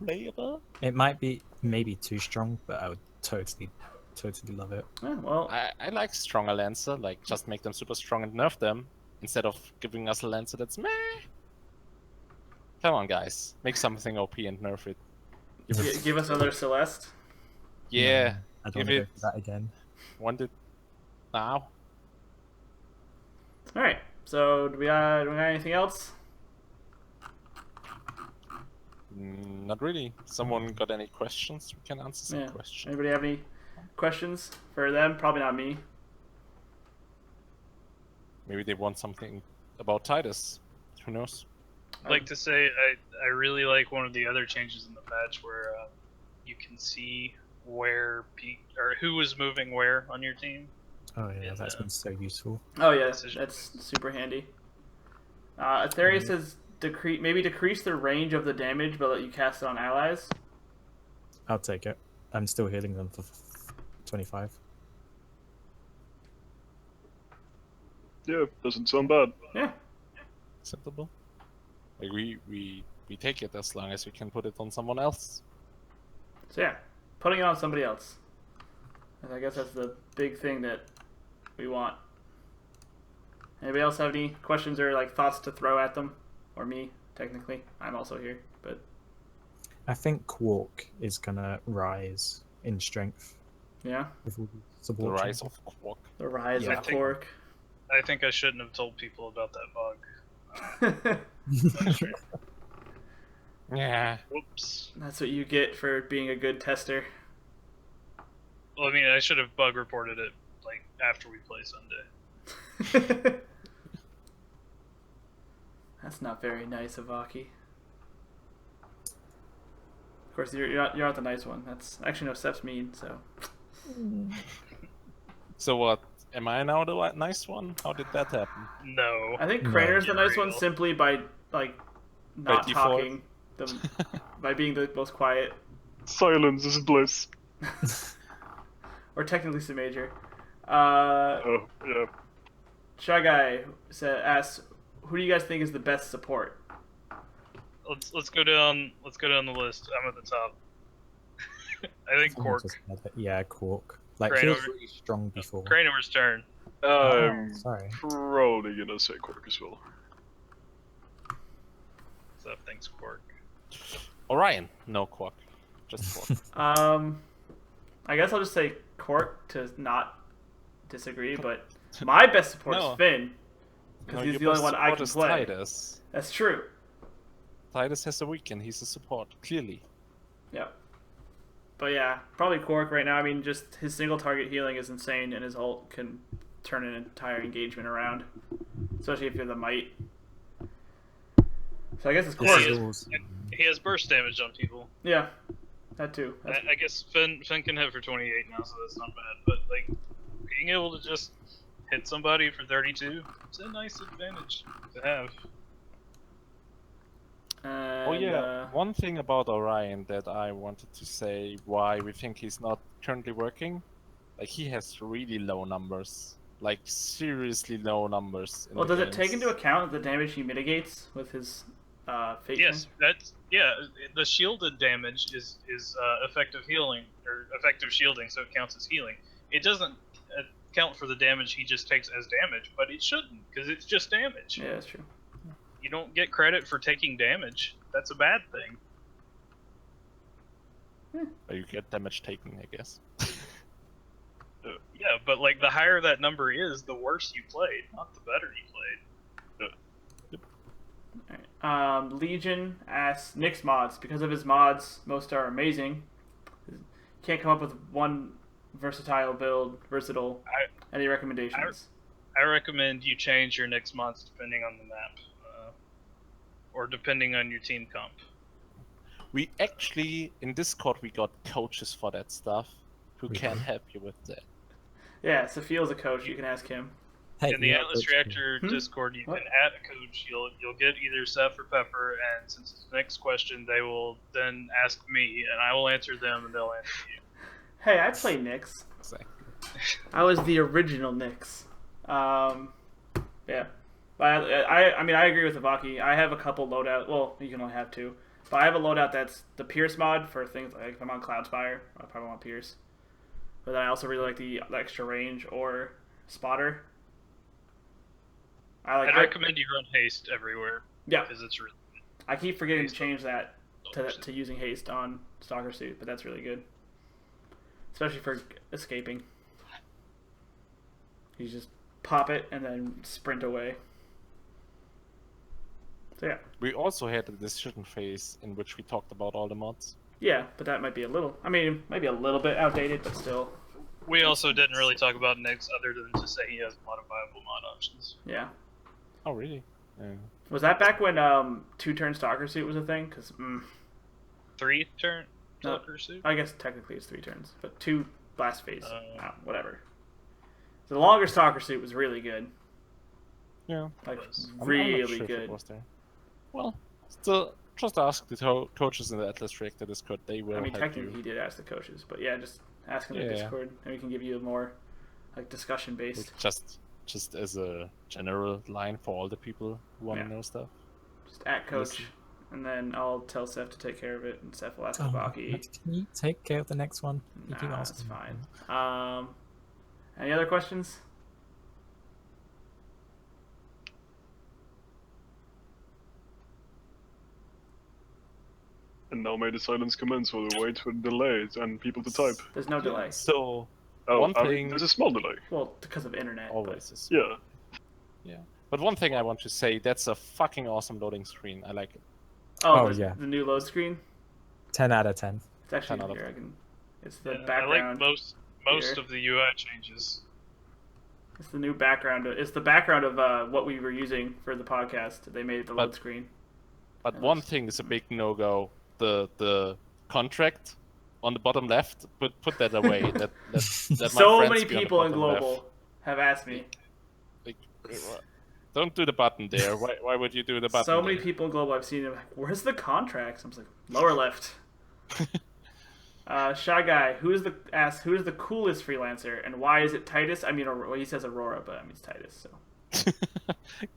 playable. It might be maybe too strong, but I would totally love it. Yeah, well, I like stronger Lancer. Like just make them super strong and nerf them instead of giving us a Lancer that's meh. Come on, guys, make something OP and nerf it. give us another Celeste. Yeah, No, I don't give want to go it- for that again. want it now. All right. So do we got anything else? Not really. Someone got any questions? We can answer some Yeah. questions. Anybody have any questions for them? Probably not me. Maybe they want something about Titus. Who knows? I'd like to say I really like one of the other changes in the patch where you can see where or who was moving where on your team. Oh yeah, Yeah, that's the- been so useful. Oh yeah, Decision that's super handy. Atheria Mhm. says decrease the range of the damage, but let you cast it on allies. I'll take it. I'm still healing them for 25. Yeah, doesn't sound bad. Yeah. Acceptable. Like we take it as long as we can put it on someone else. So yeah, putting it on somebody else. And I guess that's the big thing that we want. Anybody else have any questions or like thoughts to throw at them? Or me, technically. I'm also here, but I think Quark is gonna rise in strength yeah. with all the The support. rise of Quark. The rise Yeah. of Quark. I think I shouldn't have told people about that bug. Yeah. Whoops. That's what you get for being a good tester. Well, I mean, I should have bug reported it like after we play Sunday. That's not very nice of Aki. Of course, you're not the nice one. That's actually no, Steph's mean. So So what? Am I now the nice one? How did that happen? No. I think No. Crainer's the nice one Real. simply by like not default. talking, by being the most quiet, Silence is bliss. or technically some major. Oh, yeah. Shy Guy asks, who do you guys think is the best support? Let's go down the list. I'm at the top. I think Someone Cork. just said it. Yeah, Cork. Like Crane he was over- really strong before. Krainover's turn. I'm Sorry. probably gonna say Cork as well. So thanks, Cork. Orion, no Quark, just Quark. I guess I'll just say Cork to not disagree, but my best support No. is Finn because he's the only one I can play. Titus. That's true. Titus has a weekend. He's a support, clearly. Yep. But yeah, probably Cork right now. I mean, just his single target healing is insane, and his ult can turn an entire engagement around, especially if you're the Might. So I guess it's Cork. He has burst damage on people. Yeah, that too. I guess Finn can hit for 28 now, so that's not bad. But like, being able to just hit somebody for 32, it's a nice advantage to have. And, Oh yeah, one thing about Orion that I wanted to say why we think he's not currently working, like he has really low numbers, like seriously low numbers. Well, does it take into account the damage he mitigates with his fate? Yes, the shielded damage is effective healing or effective shielding, so it counts as healing. It doesn't account for the damage he just takes as damage, but it shouldn't because it's just damage. Yeah, that's true. You don't get credit for taking damage. That's a bad thing. Or you get damage taken, I guess. Yeah, but like the higher that number is, the worse you played, not the better you played. Alright. Legion asks Nick's mods. Because of his mods, most are amazing. Can't come up with one versatile. Any recommendations? I recommend you change your next mods depending on the map, or depending on your team comp. We actually, in Discord, we got coaches for that stuff who can help you with that. Yeah, Sophia's a coach. You can ask him. Hey, In the yeah, Atlas but- Reactor Discord, you What? can add a coach. You'll get either Seth or Pepper, and since it's the next question, they will then ask me, and I will answer them, and they'll answer you. Hey, I play Nyx. Exactly. I was the original Nyx. Yeah. But I mean, I agree with Ivaki. I have a couple loadout. Well, you can only have two. But I have a loadout that's the Pierce mod for things like if I'm on Cloudspire, I probably want Pierce. But then I also really like the extra range or Spotter. I'd recommend you run haste everywhere. Yeah. Because it's really I keep forgetting to Haste change that Stalker to using haste on Stalker Suit, but that's really good. Especially for escaping. You just pop it and then sprint away. So yeah. We also had a decision phase in which we talked about all the mods. Yeah, but that might be a little, I mean, maybe a little bit outdated, but still. We also didn't really talk about Nyx other than to say he has a lot of viable mod options. Yeah. Oh, really? Yeah. Was that back when 2-turn Stalker Suit was a thing? Because, 3-turn No. Stalker Suit? I guess technically it's 3 turns, but 2 blast phase. Whatever. The longer Stalker Suit was really good. Yeah. Like, I'm not really sure if it good. was there. Well, still, just ask the coaches in the Atlas Reactor Discord. They will I mean, help technically you. he did ask the coaches, but yeah, just ask in the Yeah. Discord, and we can give you a more, like, discussion-based. Just as a general line for all the people who want to Yeah. know stuff. Just at coach, Listen. and then I'll tell Seth to take care of it, and Seth will ask Oh, Ivaki. can you take care of the next one? You keep Nah, asking. that's fine. Any other questions? And now may the silence commence while we wait for the delay and people to type. There's no delay. So, Oh, One I mean, thing- there's a small delay. Well, because of internet. always is. Yeah. Yeah. But one thing I want to say, that's a fucking awesome loading screen. I like it. But... Oh, the, yeah. the new load screen. 10 out of 10. It's actually 10 out of here. It's the Yeah, I background. like most here. of the UI changes. It's the new background. It's the background of what we were using for the podcast. They made it the load But- screen. But And one it's- thing is a big no-go. The contract on the bottom left, put that away. that my So friends many be on the people in bottom global left. have asked me. Like, don't do the button there. Why would you do the button So many there? people in global I've seen them like, where's the contracts? I'm just like, lower left. Shy Guy, who's the coolest freelancer and why is it Titus? I mean, well, he says Aurora, but I mean it's Titus. So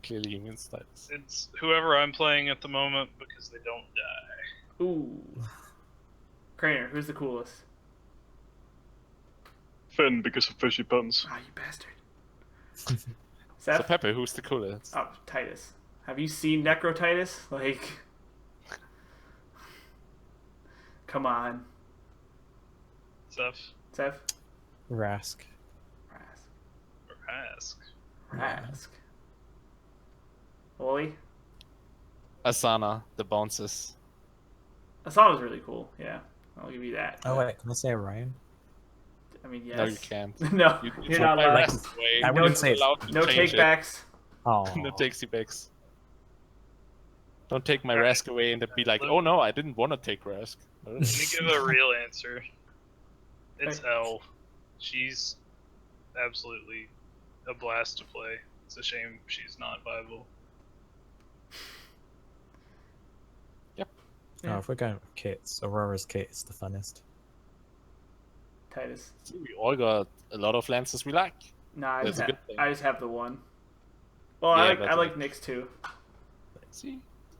Clearly he means Titus. It's whoever I'm playing at the moment because they don't die. Ooh. Craner, who's the coolest? Finn because of fishy puns. Ah, you bastard. So Seth? Pepe, who's the coolest? Oh, Titus. Have you seen Necro Titus? Like, come on. Stuff. Seth? Rask. Rask. Or ask. Rask. Wooly? Asana, the bounces. Asana's really cool, yeah. I'll give you that. Oh wait, can I say Orion? I mean, yes. No, you can't. No, You you're not my allowed. rest away. I You're wouldn't not say it's- allowed to No change it. takebacks. Oh, No takesy backs. Don't take my Alright. Rask away and then be like, oh no, I didn't want to take Rask. Let me give a real answer. It's Elle. She's absolutely a blast to play. It's a shame she's not viable. Oh, if we're going with kits, Aurora's kit is the funnest. Titus. See, we all got a lot of lances we like. Nah, I That's just, a good thing. I just have the one. Well, Yeah, I like but, I like Nyx too. See,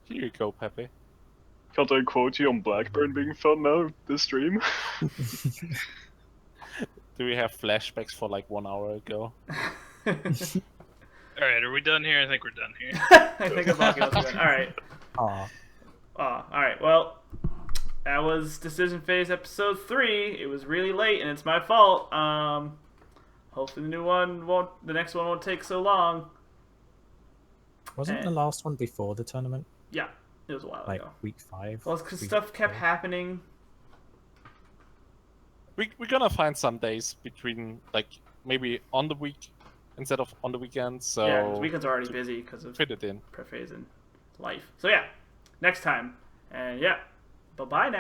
here you go, Pepe. Can't I quote you on Blackburn being fun now, this stream? Do we have flashbacks for like 1 hour ago? Alright, are we done here? I think we're done here. I think I'm all good. All right. Oh, All right. Well, that was Decision Phase episode 3. It was really late, and it's my fault. Hopefully the next one won't take so long. wasn't the last one before the tournament? Yeah, it was a while Like ago. week 5? Well, it's because week stuff kept 4? happening. We're gonna find some days between, like, maybe on the week instead of on the weekend, so Yeah, because weekends are already busy because of fit it in. prep phase and life. So yeah, next time. And yeah, bye-bye now.